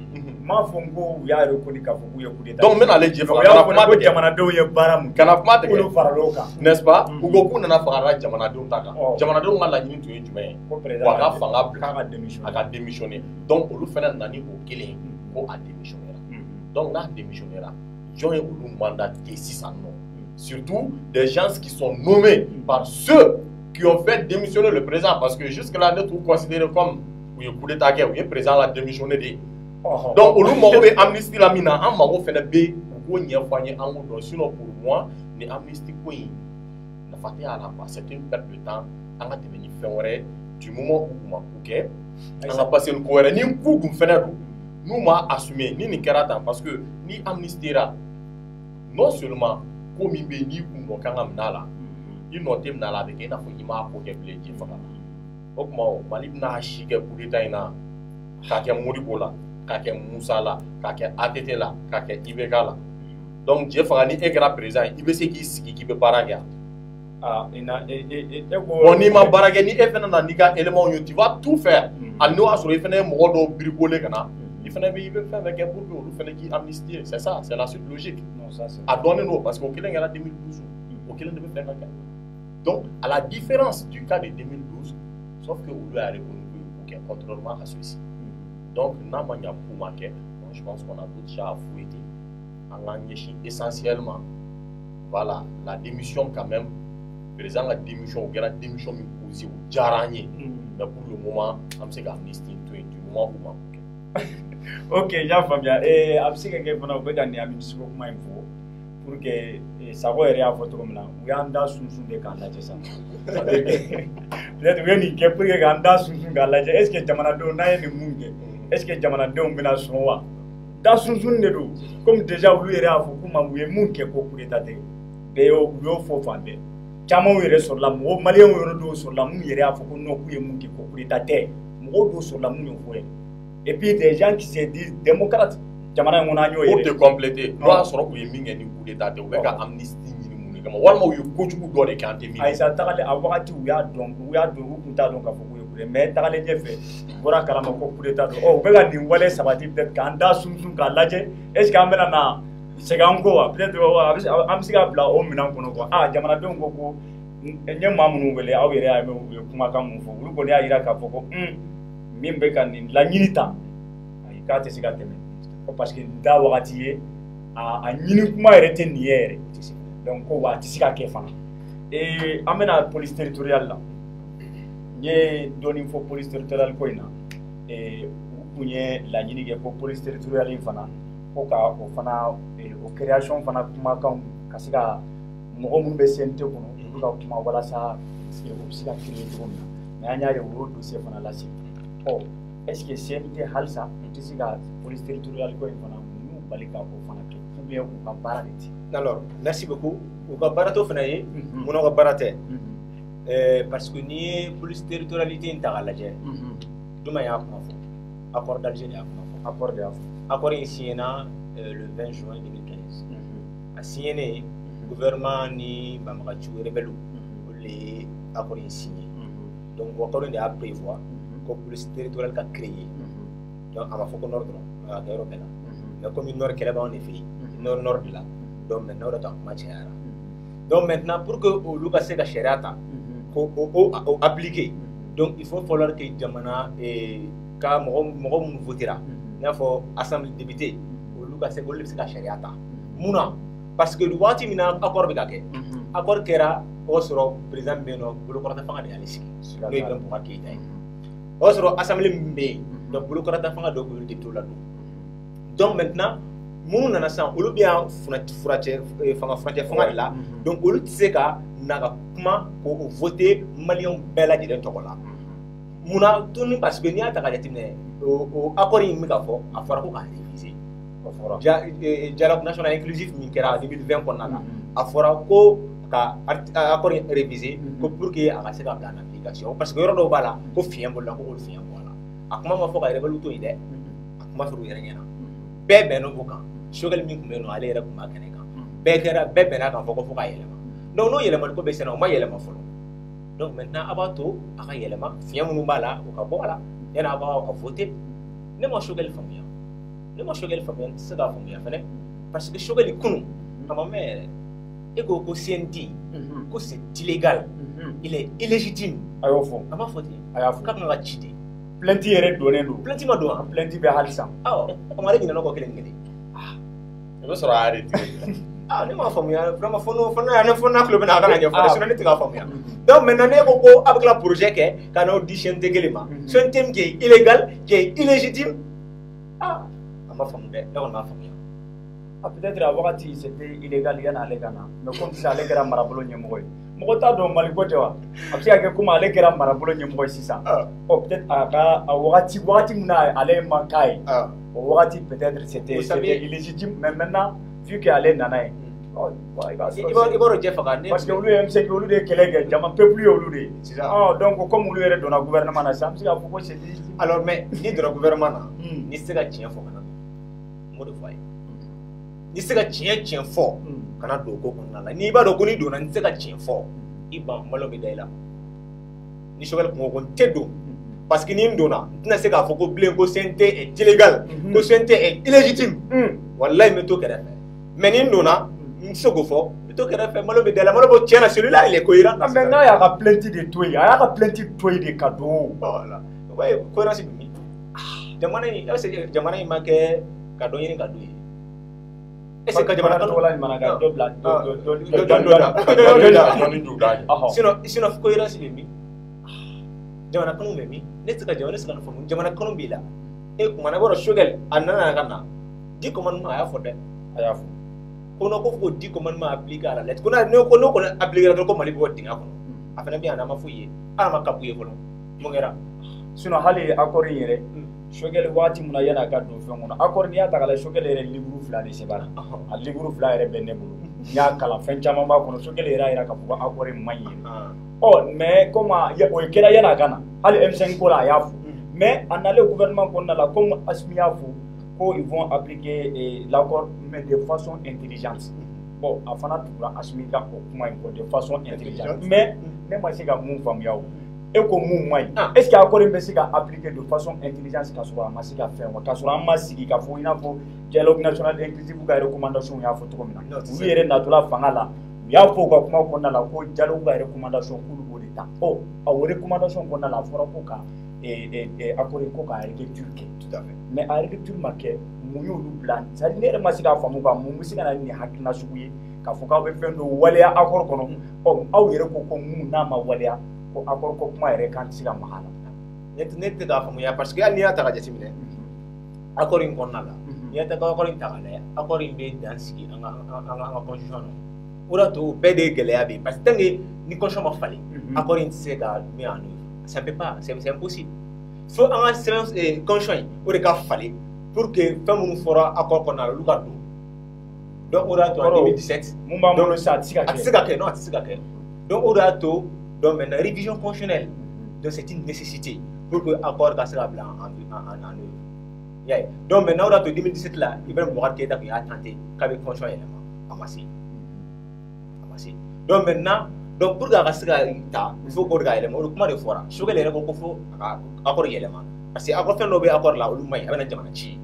m'a fɔ ko u y'a reconnu k'a fɔ k'u ye coup d'état donc n bɛna ale je faga kana kuma tigɛ jamanadenw ye baara mun kana kuma tigɛ k'olu faral'o kan n'est-ce pas u ko k'u nana fara jamanadenw ta kan jamanadenw ka laɲini tun ye jumɛn ye ko a ka fanga bila a ka démissionner donc olu fana nana ni o kelen ye ko a démissionnera donc n'a démissionnera jɔn ye olu mandaté sisan nɔ surtout des gens qui sont nommés par ceux qui ont fait démissionner le président parce que jusque là ne tout considéré comme u ye coup d'état kɛ u ye président la démissionner de donc olu mago bɛ amnistie la min na an mago fana bɛ u k'o ɲɛfɔ an ye an k'o dɔn sinon pour moi ni amnistie ko in nafa tɛ a la quoi c'est une perte de temps an ka tɛmɛ ni fɛn wɛrɛ du moment où u ma ko kɛ an ka passer ni ko wɛrɛ ni ko dun fana don n'u ma assumer ni nin kɛra tan parce que ni amnistiera non seulement ko min bɛ yen n'i kun dɔ kan ka minɛ a la i nɔ tɛ minɛ a la a bɛ kɛ i n'a fɔ i m'a ko kɛ bilen je faga o tuma Mali bɛna si kɛ coup d'état in na k'a kɛ Modibo la k'a kɛ Musa la k'a kɛ ATT la k'a kɛ IBK la donc je faga ni e kɛra président i bɛ se k'i sigi k'i bɛ baara kɛ bon n'i ma baara kɛ ni e fana na n'i ka éléments ye tu vas tout faire hali n'o y'a sɔrɔ i fana ye mɔgɔ dɔw bricoler ka na i fana bɛ i bɛ fɛn fɛn kɛ pour que olu fana k'i amnistier c'est ça c'est la suite logique a dɔnnen don parce que o kelen kɛra 2012 o kelen de bɛ fɛ ka kɛ donc à la différence du cas de 2012 sauf que olu y'a reconnu k'o kɛ contrairement à celui-ci donc n'a ma ɲa k'u ma kɛ je pense qu'on a d'autres chats à fouetter an k'an ɲɛsin essentiellement voilà la démission quand même président ka démission o kɛra démission min posé o diyara an ye mais pour le moment an bɛ se ka amnistie to yen du moment où ma ko kɛ ok y'a faamuya a bɛ se ka kɛ fana u bɛ ka nin amnistie ko kuma in fɔ pour que Sakɔ yɛrɛ y'a fɔ cogo min na u y'an da sunsun de k'a lajɛ sa peut-être u ye nin kɛ pour que k'an da sunsun k'a lajɛ est ce que jamanadenw n'a ye nin mun kɛ est ce que jamanadenw bɛna sɔn wa da sunsun de don comme déjà olu yɛrɛ y'a fɔ k'u ma u ye mun kɛ ko coup d'état tɛ bɛɛ u y'o fɔ fan bɛɛ caman yɛrɛ sɔrɔla mɔgɔ maliyɛnw yɛrɛ dɔw sɔrɔla mun yɛrɛ y'a fɔ ko non k'u ye mun kɛ ko coup d'état tɛ mɔgɔw dɔw sɔrɔla mun y'o fɔ yɛrɛ et puis des gens qui se disent démocrates jamana in kɔnɔ an y'o yɛrɛ pour te compléter n'o y'a sɔrɔ u ye min kɛ ni coup d'état tɛ u bɛ ka amnistie ɲini mun de kama walima u ye kojugu dɔ de kɛ an tɛ min ayisa tagalen a wagati u y'a dɔn u tun t'a dɔn k'a fɔ k'u ye coup d'état mais tagalen ɲɛfɛ u bɔra kalama ko coup d'état don u bɛ ka nin wale sabati peut-être k'an da sunsun k'a lajɛ est ce que an bɛna na segin an ko wa peut-être an bɛ se ka bila o minɛn kɔnɔ quoi jamanadenw ko n ye maa minnu wele aw yɛrɛ y'a mɛn u ye kumakan mun fɔ olu kɔni y'a jira k'a fɔ ko min bɛ ka nin laɲini ta ayi k'a tɛ se ka tɛmɛ ko parce que nin t'a wagati ye a ɲini kuma yɛrɛ tɛ nin ye yɛrɛ donc ko wa a tɛ se ka kɛ fana an bɛna police territoriale la n ye dɔɔnin fɔ police territoriale ko in na u tun ye laɲini kɛ ko police territoriale in fana ko ka o fana o création fana kumakan ka se ka mɔgɔ minnu bɛ CNT kɔnɔ olu ka kuma walasa o bɛ se ka créer cogo min na mais an y'a ye o y'o dossier fana lase est ce que CNT halisa u tɛ se ka police territoriale ko in fana n'u bali ka o fana kɛ ou bien u ka baara de tɛ. Alors merci beaucoup u ka baara t'o fana ye mun ka baara tɛ parce que n'i ye police territorialité in ta k'a lajɛ juma y'a kuma fɔ accord d'Alger de y'a kuma fɔ accord de y'a fɔ. accord in signé le 20 juin 2015 a signé gouvernement ni banbagaciw rebelle olu le accord in signé donc accord in de y'a prévoir ko police territoriale ka créer donc a ma fɔ ko nord dɔrɔn a ka yɔrɔ bɛɛ la mais comme nord kɛlɛ b'anw de fɛ yen nord de la donc maintenant o de ta kuma cayara donc maintenant pour que olu ka se ka sariya ta ko o appliquer donc il faut falloir que jamana ka mɔgɔ minnu votera i n'a fɔ assemblée député olu ka se olu de bɛ se ka sariya ta mun na parce que waati min na accord bɛ ka kɛ accord kɛra o sɔrɔ président min bɛ yen nɔ bolokɔrɔta fanga de y'ale sigi n'o ye Ibrahim Boubacar Keïta ye o sɔrɔ assemblée min bɛ yen donc bolokɔrɔta fanga dɔ olu député la don donc maintenant minnu nana sisan olu bɛ yan furancɛ fanga de la donc olu tɛ se ka na ka kuma k'o voter maliyɛnw bɛɛ lajɛlen tɔgɔ la mun na tuni parce que n'i y'a ta ka jateminɛ o accord in bɛ ka fɔ a fɔra ko k'a réviser dialogue national inclusif min kɛra 2020 kɔnɔna la a fɔra ko ka accord in réviser ko pour que a ka se ka bila en application parce que yɔrɔ dɔw b'a la ko fiɲɛ bɔra ko k'olu fiɲɛ bɔ a la a kuma ma fɔ ka rebelle to yen dɛ a kuma fɔra u yɛrɛ ɲɛna bɛɛ bɛnna o kan Choguel min tun bɛ yen nɔ ale yɛrɛ tun b'a kɛnɛ kan bɛɛ bɛnna kan fɔ ko fo k'a yɛlɛma donc n'o yɛlɛmali ko bɛ senna o ma yɛlɛma fɔlɔ donc maintenant a b'a to a ka yɛlɛma fiɲɛ minnu b'a la o ka bɔ a la yanni a b'a voter ne ma Choguel faamuya n tɛ se k'a faamuya fɛnɛ parce que Choguel kunun a ma mɛn yɛrɛ e ko CNT ko c'est illégal il est illégitime a y'o fɔ a m'a fɔ ten a y'a fɔ k'a kan ka ci de plainte yɛrɛ donnen don plainte ma don wa plainte bɛ hali sisan awɔ o ale ɲinɛna kɔ kelen i bɛ sɔrɔ a y'a de tigɛ ne m'a faamuya vraiment fo n'a tulo bɛna a kana ɲɛfɔ sinon ne tɛ k'a faamuya donc maintenant ne ko a bɛ tila projet kɛ ka n'o di CNT kelen ma CNT min qui est illégal qui est illégitime a ma faamu dɛ ne kɔni m'a faamuya peut-être a wagati c'était illégal yanni ale ka na mais comme sisan ale kɛra marabolo ɲɛmɔgɔ ye mɔgɔ t'a dɔn Mali ko tɛ wa a bɛ se ka kɛ komi ale kɛra marabolo ɲɛmɔgɔ ye sisan peut-être a wagati min na ale man k'a ye o wagati peut-être c'était illégitime mais maintenant vu que ale nana ye i b'a dɔn Jɛ Faga parce que olu ye MCK olu de ye kɛlɛ kɛ jama peuple ye olu de ye donc comme olu yɛrɛ donna gouvernement na sisan an bɛ se k'a fɔ ko c'est illégitime alors mais n'i donna gouvernement na n'i tɛ se ka tiɲɛ fɔ kana n b'o de fɔ a ye n'i tɛ se ka tiɲɛ fɔ kana don o ko kɔnɔna la n'i b'a dɔn ko n'i donna n'i tɛ se ka tiɲɛ fɔ i ban malo bɛ da i la ni Choguel kun ko n tɛ don parce que ni n donna n tɛna se k'a fɔ ko bilen ko CNT est illégal ko CNT est illégitime walayi n bɛ to kɛrɛfɛ mais ni n donna n tɛ se k'o fɔ n bɛ to kɛrɛfɛ malo bɛ da i la malo bɛ tiɲɛ na celui-là il est cohérent mais n'a y'a ka plainte de to yen a y'a ka plainte to yen de ka don voilà o b'a ye cohérence bɛ min jamana in est-ce que jamana in ma kɛ ka dɔ ɲini ka don ye est-ce que ka jamana tɔgɔ la ɲuman ka dɔ bila sinon cohérence bɛ min jamana kanu bɛ min ne tɛ se ka jamana sigi ka faamu jamana kanu b'i la e kuma na i b'a dɔn Choguel a nana ka na 10 commandements a y'a fɔ dɛ a y'a fɔ ko n'o ko fo 10 commandements appliqué à la lettre ko n'o kɔni appliqué dɔrɔn ko Mali bɛ bɔ dingɛ kɔnɔ a fana bɛ yan a ma foyi ye ala ma kapu ye fɔlɔ mun kɛra sinon hali accord in yɛrɛ Choguel waati min na yanni a ka don fɛn kɔnɔ accord n'i y'a ta k'a lajɛ Choguel yɛrɛ livre 2 de sɛbɛnna a livre 2 yɛrɛ bɛ ne bolo n y'a kalan fɛn caman b'a kɔnɔ Choguel yɛrɛ y'a jira k'a fɔ ko accord in man ɲi mais comme o kɛra yanni a ka na hali M5 ko la a y'a fɔ mais a nalen gouvernement kɔnɔna la comme Assimi y'a fɔ ko ils vont appliquer l'accord mais de façon intelligente bon a fana tugura Assimi ka o kuma in kɔ de façon intelligente mais ne ma se ka mun faamuya o e ko mun man ɲi est ce que accord in bɛ se ka appliquer de façon intelligente k'a sɔrɔ a ma se ka fɛn wa k'a sɔrɔ an ma sigi k'a fɔ i n'a fɔ dialogue national inclusif ka recommandation y'a fɔ cogo min na olu yɛrɛ natɔla fanga la u y'a fɔ u ka kuma kɔnɔna la ko dialogue ka recommandation k'olu b'o de ta a recommandation kɔnɔna la a fɔra ko ka accord ko ka relecture kɛ tout à fait mais a relecture ma kɛ mun y'olu bila c'est à dire ne yɛrɛ ma se k'a faamu quoi mun bɛ se ka na ni hakilina sugu ye k'a fɔ k'aw bɛ fɛn dɔ waleya accord kɔnɔ aw yɛrɛ ko ko mun n'a ma waleya ko accord ko kuma yɛrɛ kan tɛ se ka maga a la ne tɛ k'a faamuya parce que hali n'i y'a ta ka jateminɛ accord in kɔnɔna la n'i ye accord in ta k'a lajɛ accord in bɛ dan sigi an ka constitution na o de y'a to o bɛɛ de ye gɛlɛya bɛ yen parce que tant que ni constitution ma falen accord in tɛ se ka mis en œuvre ça ne peut pas c'est impossible fo an ka sɛbɛn constitution in o de ka falen pour que fɛn minnu fɔra accord kɔnɔna la olu ka don donc o de y'a to en 2017 mun b'an bolo sa a tɛ se ka kɛ a tɛ se ka kɛ non a tɛ se ka kɛ donc o de y'a to donc maintenant révision constitutionnelle donc c'est une nécessité pour que accord ka se ka bila en œuvre y'a ye donc maintenant o de y'a to 2017 la Ibrahim Boubacar Keïta kun y'a tenté k'a bɛ constitution yɛlɛma a ma se donc maintenant donc pour que a ka se ka ta il faut k'o de ka yɛlɛma o de kuma de fɔra Choguel yɛrɛ ko fo a ka accord yɛlɛma parce que accord fɛn dɔ bɛ accord la olu man ɲi a bɛ na jamana ci ye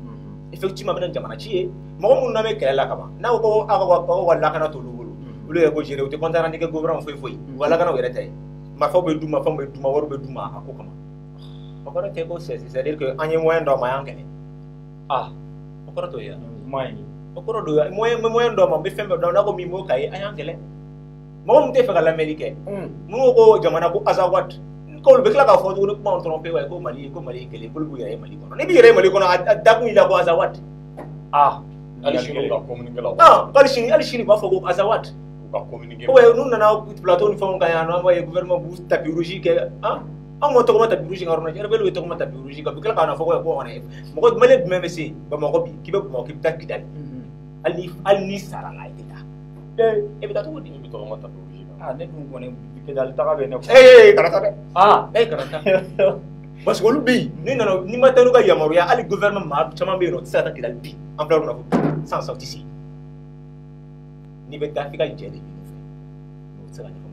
effectivement a bɛ na jamana ci ye mɔgɔ minnu na bɛ kɛlɛ la kaban n'a ko ko aw ka lakana t'olu bolo olu yɛrɛ ko gérer u tɛ compte rendu kɛ gouvernement foyi foyi u ka lakana u yɛrɛ tɛ marifaw bɛ d'u ma fɛnw bɛ d'u ma wari bɛ d'u ma a ko kama o kɔrɔ tɛ ko c'est à dire que an ye moyen dɔ ma y'an kɛlɛ o kɔrɔ t'o ye kuma in o kɔrɔ do moyen dɔ ma n bɛ fɛn bɛɛ dɔn n'a ko min b'o ka ye an y'an kɛlɛ mɔgɔ min tɛ fɛ ka lamɛnni kɛ minnu ko jamana ko Azawad k'olu bɛ tila k'a fɔ tuguni kuma tromper wa ko Mali ye kɛlɛ k'olu b'u yɛrɛ ye Mali kɔnɔ ni b'i yɛrɛ ye Mali kɔnɔ a dakun y'i la ko Azawad hali sini ka communiquer la hali sini u b'a fɔ ko Azawad u ka communiquer n'u nana plateau ni fɛnw kan yan nɔ an b'a ye gouvernement b'u tapis rouge kɛ an ma tɔgɔma tapis rouge kan yɔrɔ rebelle bɛ tɔgɔma tapis rouge kan u bɛ tila k'a fɔ ko kɔnɔ mɔgɔ Malien jumɛn bɛ se Bamakɔ bi k'i bɛ Bamakɔ k'i bɛ taa Kidali hali ni sara la i tɛ taa e bɛ taa cogo di i bɛ tɔgɔma tapis rouge ne dun kɔni Kidali taga bɛ ne kɔ kana taa dɛ kana taa parce que olu bɛ yen ni nana ni ma taa n'u ka yamaruya hali gouvernement maa caman bɛ yen nɔ o tɛ se ka taa Kidali bi an filɛ yɔrɔ min na ko sans sortie n'i bɛ taa f'i ka jɛ de ɲini fɛ o tɛ se ka ɲɛfɔ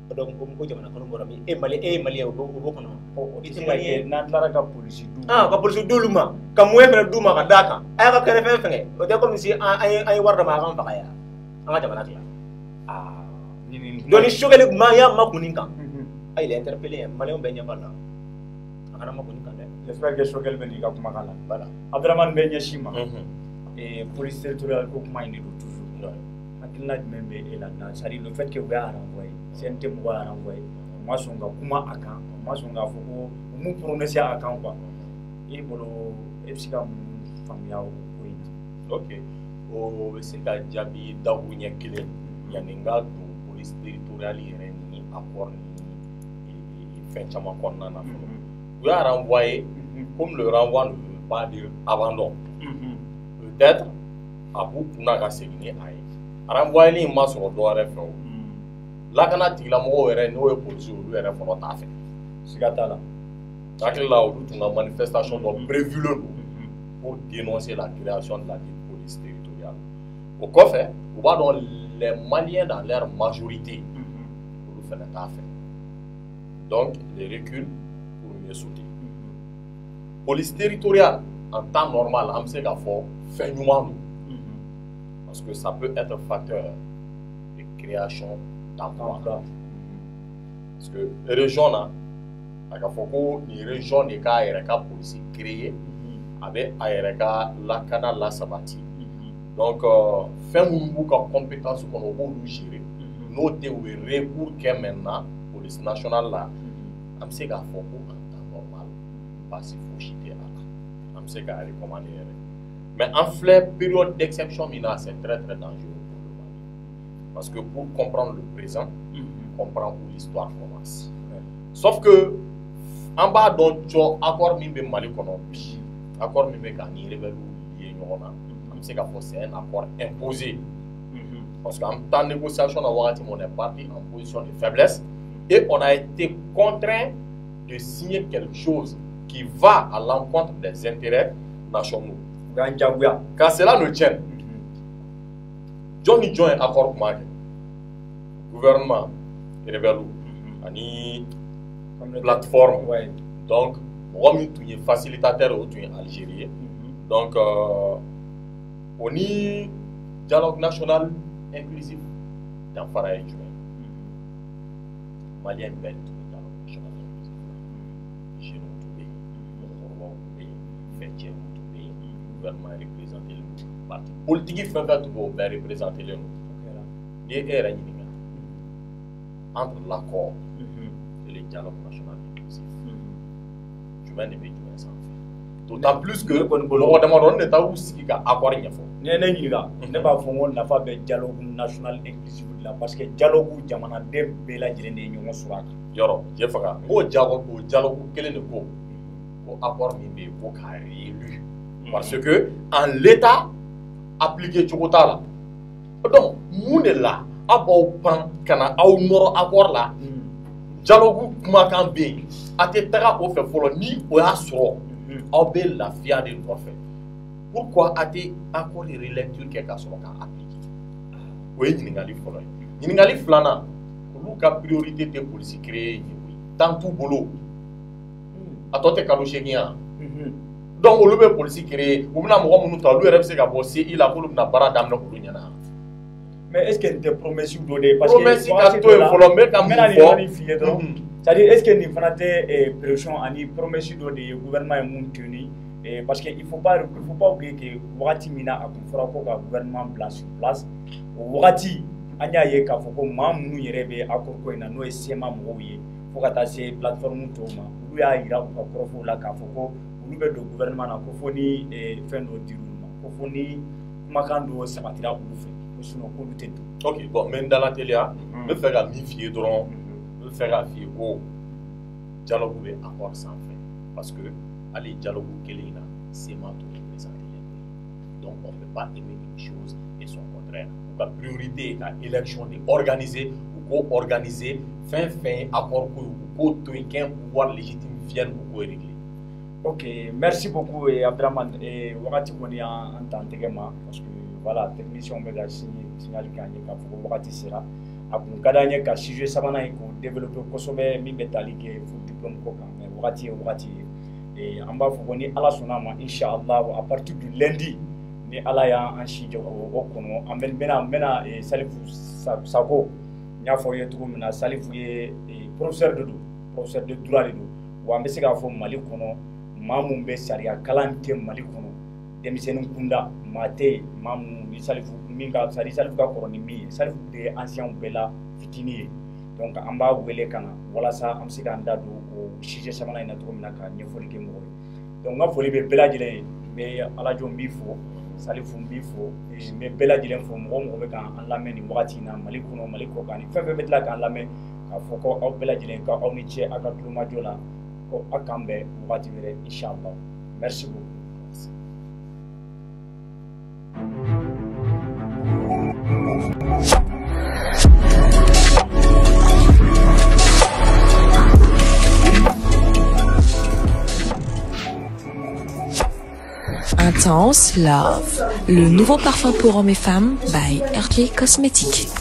Maliyɛnw donc o jamana kɔnɔ bɔra min e ye Maliyɛn o b'o kɔnɔ o tɛ se ka kɛ n'an taara ka polisi d'u ma ka polisi d'olu ma ka moyen fana d'u ma ka d'a kan a y'a ka kɛnɛfɛn fɛngɛ o tɛ comme si an ye wari d'a ma a k'an faga yan an ka jamana tila donc ni Choguel y'a makun nin kan il est interpellé Maliyɛnw bɛɛ ɲɛ b'a la a kana makun nin kan dɛ j'espère que Choguel bɛ n'i ka kumakan la voilà Abdramane bɛ ɲɛsin ma police territoriale ko kuma in de don toujours hakilina jumɛn bɛ e la c'est à dire le fait que u y'a renvoyer CNT mɔgɔw y'a renvoyer u ma sɔn ka kuma a kan u ma sɔn k'a fɔ ko u m'u prononcer a kan quoi e bolo e bɛ se ka mun faamuya o ko in na ok o bɛ se ka jaabi dakuru ɲɛ kelen yanni n ka don police territoriale yɛrɛ ni accord ni fɛn caman kɔnɔna na fɔlɔ u y'a renvoyer comme le renvoi ne veut pas dire abandon peut-être a b'u kunna ka segin ni a ye renvoyeli in ma sɔrɔ dɔ wɛrɛ fɛ o lakana tigilamɔgɔw yɛrɛ n'o ye polisi olu yɛrɛ fɔlɔ t'a fɛ siga t'a la hakili la olu tun ka manifestation dɔ prévulen don pour dénoncer la création de la police territoriale o kɔfɛ u b'a dɔn les Maliens dans leur majorité olu fɛnɛ t'a fɛ donc les reculs pour mieux sauter police territoriale en temps normal an bɛ se k'a fɔ fɛn ɲuman don parce que ça peut être facteur de création d'emploi parce que région na a ka fɔ ko nin région de k'a yɛrɛ ka police créer a bɛ a yɛrɛ ka lakana lasabati donc fɛn minnu b'u ka compétence kɔnɔ u b'olu gérer n'o tɛ u bɛ recours kɛ maintenant police nationale la an bɛ se k'a fɔ ko en temps normal baasi fosi tɛ a la an bɛ se k'a recommander yɛrɛ mais en fait période d'exception min na c'est très très dangereux pour le Mali parce que pour comprendre le présent comprendre où l'histoire commence sauf que an b'a dɔn cɔ accord min bɛ Mali kɔnɔ bi accord min bɛ ka ni rebelle ye ɲɔgɔn na an bɛ se k'a fɔ c'est un accord imposé parce que en temps négociation na wagati min on est parti en position de faiblesse et on a été contraint de signer quelque chose qui va à l'encontre des intérêts nationaux. Quand cela ne tienne, Johnny John accord kuma gouvernement rebelle ani plateforme donc mɔgɔ min tun ye facilitateur o tun ye Algérie donc o ni dialogue national inclusif danfara ye jumɛn Malien bɛɛ tun ye dialogue national inclusif jeunes tun bɛ yen mɔgɔkɔrɔbaw tun bɛ yen fɛncɛw tun bɛ yen gouvernement représenté len don parti politique fɛn fɛn tun bɛ o bɛɛ représenté len don n'i ye e yɛrɛ ɲininka entre l'accord et le dialogue national inclusif jumɛn de bɛ jumɛn sanfɛ D'autant plus que mɔgɔ damadɔ ne t'aw sigi ka accord ɲɛfɔ. Ni ye ne ɲininka ne b'a fɔ n ko nafa bɛ dialogue national inclusive la parce que dialogue jamanaden bɛɛ lajɛlen de ye ɲɔgɔn sɔrɔ a kan. Yɔrɔ cɛ faga n ko dialogue kelen de ko accord min bɛ yen ko k'a réélu parce que en l'état appliqué cogo t'a la donc mun de la a b'aw pan ka na aw nɔrɔ accord la dialogue kumakan bɛ yen a tɛ taga o fɛ fɔlɔ ni o y'a sɔrɔ aw bɛ lafiya de nɔfɛ pourquoi a tɛ accord de relecture kɛ ka sɔrɔ k'a appliquer o ye ɲininkali fɔlɔ ye ɲininkali filanan olu ka priorité tɛ polisi créer ye temps t'u bolo a tɔ tɛ kalo 8 ye donc olu bɛ polisi créer u bɛna mɔgɔ minnu ta olu yɛrɛ bɛ se ka bɔ CI la k'olu bɛna baara daminɛ olu ɲɛna. Mais est-ce que nin tɛ promesse dɔ de ye parce que promesse ka to yen fɔlɔ n bɛ ka mun fɔ f'i ye dɔrɔn c'est-à-dire est-ce que nin fana tɛ pression ani promesse dɔ de ye gouvernement ye mun tenu parce que il faut pas oublier que wagati min na a tun fɔra ko ka gouvernement bila sur place o wagati an y'a ye k'a fɔ ko maa minnu yɛrɛ bɛ accord ko in na n'o ye SEMA mɔgɔw ye fo ka taa se plateforme tɔw ma olu y'a yira u ka kɔrɔfɔw la k'a fɔ ko olu bɛ don gouvernement na ko fo ni fɛn dɔ dir'u ma ko fo ni kumakan dɔ sabatira olu fɛ ko sinon k'olu tɛ don. Ok bon n bɛ n dalateliya n bɛ fɛ ka min f'i ye dɔrɔn n bɛ fɛ k'a f'i ye ko dialogue bɛ accord sanfɛ parce que hali dialogue kelen in na SEMA t'o représenté donc on ne peut pas aimer une chose et son contraire u ka priorité ye ka élection de organiser u k'o organiser fɛn fɛn ye accord ko ye u k'o to yen qu'un pouvoir légitime vienne u k'o régler. Ok, merci beaucoup Abdraman. Wagati kɔni an t'an tɛgɛ ma parce que voilà technicien bɛ ka signal k'an ye k'a fɔ ko wagati sera a kun ka d'an ye ka sujet sabanan in k'o développer kosɛbɛ min bɛ tali kɛ fo diplôme ko kan mais wagati ye wagati ye an b'a fɔ ko ni Ala sɔnna ma inchallah à partir du lundi ni Ala y'an si jɔ o kɔnɔ an bɛna Salifu Sako n y'a fɔ aw ye cogo min na Salifu ye professeur de droit de don wa an bɛ se k'a fɔ Mali kɔnɔ maa mun bɛ sariya kalan kɛ Mali kɔnɔ denmisɛnnin kunda maa tɛ yen maa mun ni Salifu min ka Salifu ka kɔrɔ ni min ye Salifu de ye ancien bɛɛ la fitinin ye donc an b'a wele ka na walasa an bɛ se k'an da don o sujet sabanan in na cogo min na ka ɲɛfɔli kɛ mɔgɔw ye donc n ka foli bɛ bɛɛ lajɛlen ye n bɛ Alajo n b'i fo Salifu n b'i fo n bɛ bɛɛ lajɛlen fo mɔgɔ mɔgɔ bɛ k'an lamɛn nin wagati in na Mali kɔnɔ Mali kɔ kan ni fɛn fɛn bɛ tila k'an lamɛn k'a fɔ ko aw bɛɛ lajɛlen ka aw ni ce aw ka tulomajɔ la ko aw k'an bɛn wagati wɛrɛ inchallah merci beaucoup. Intense Love, le nouveau parfum pour hommes et femmes by RJ Cosmetics.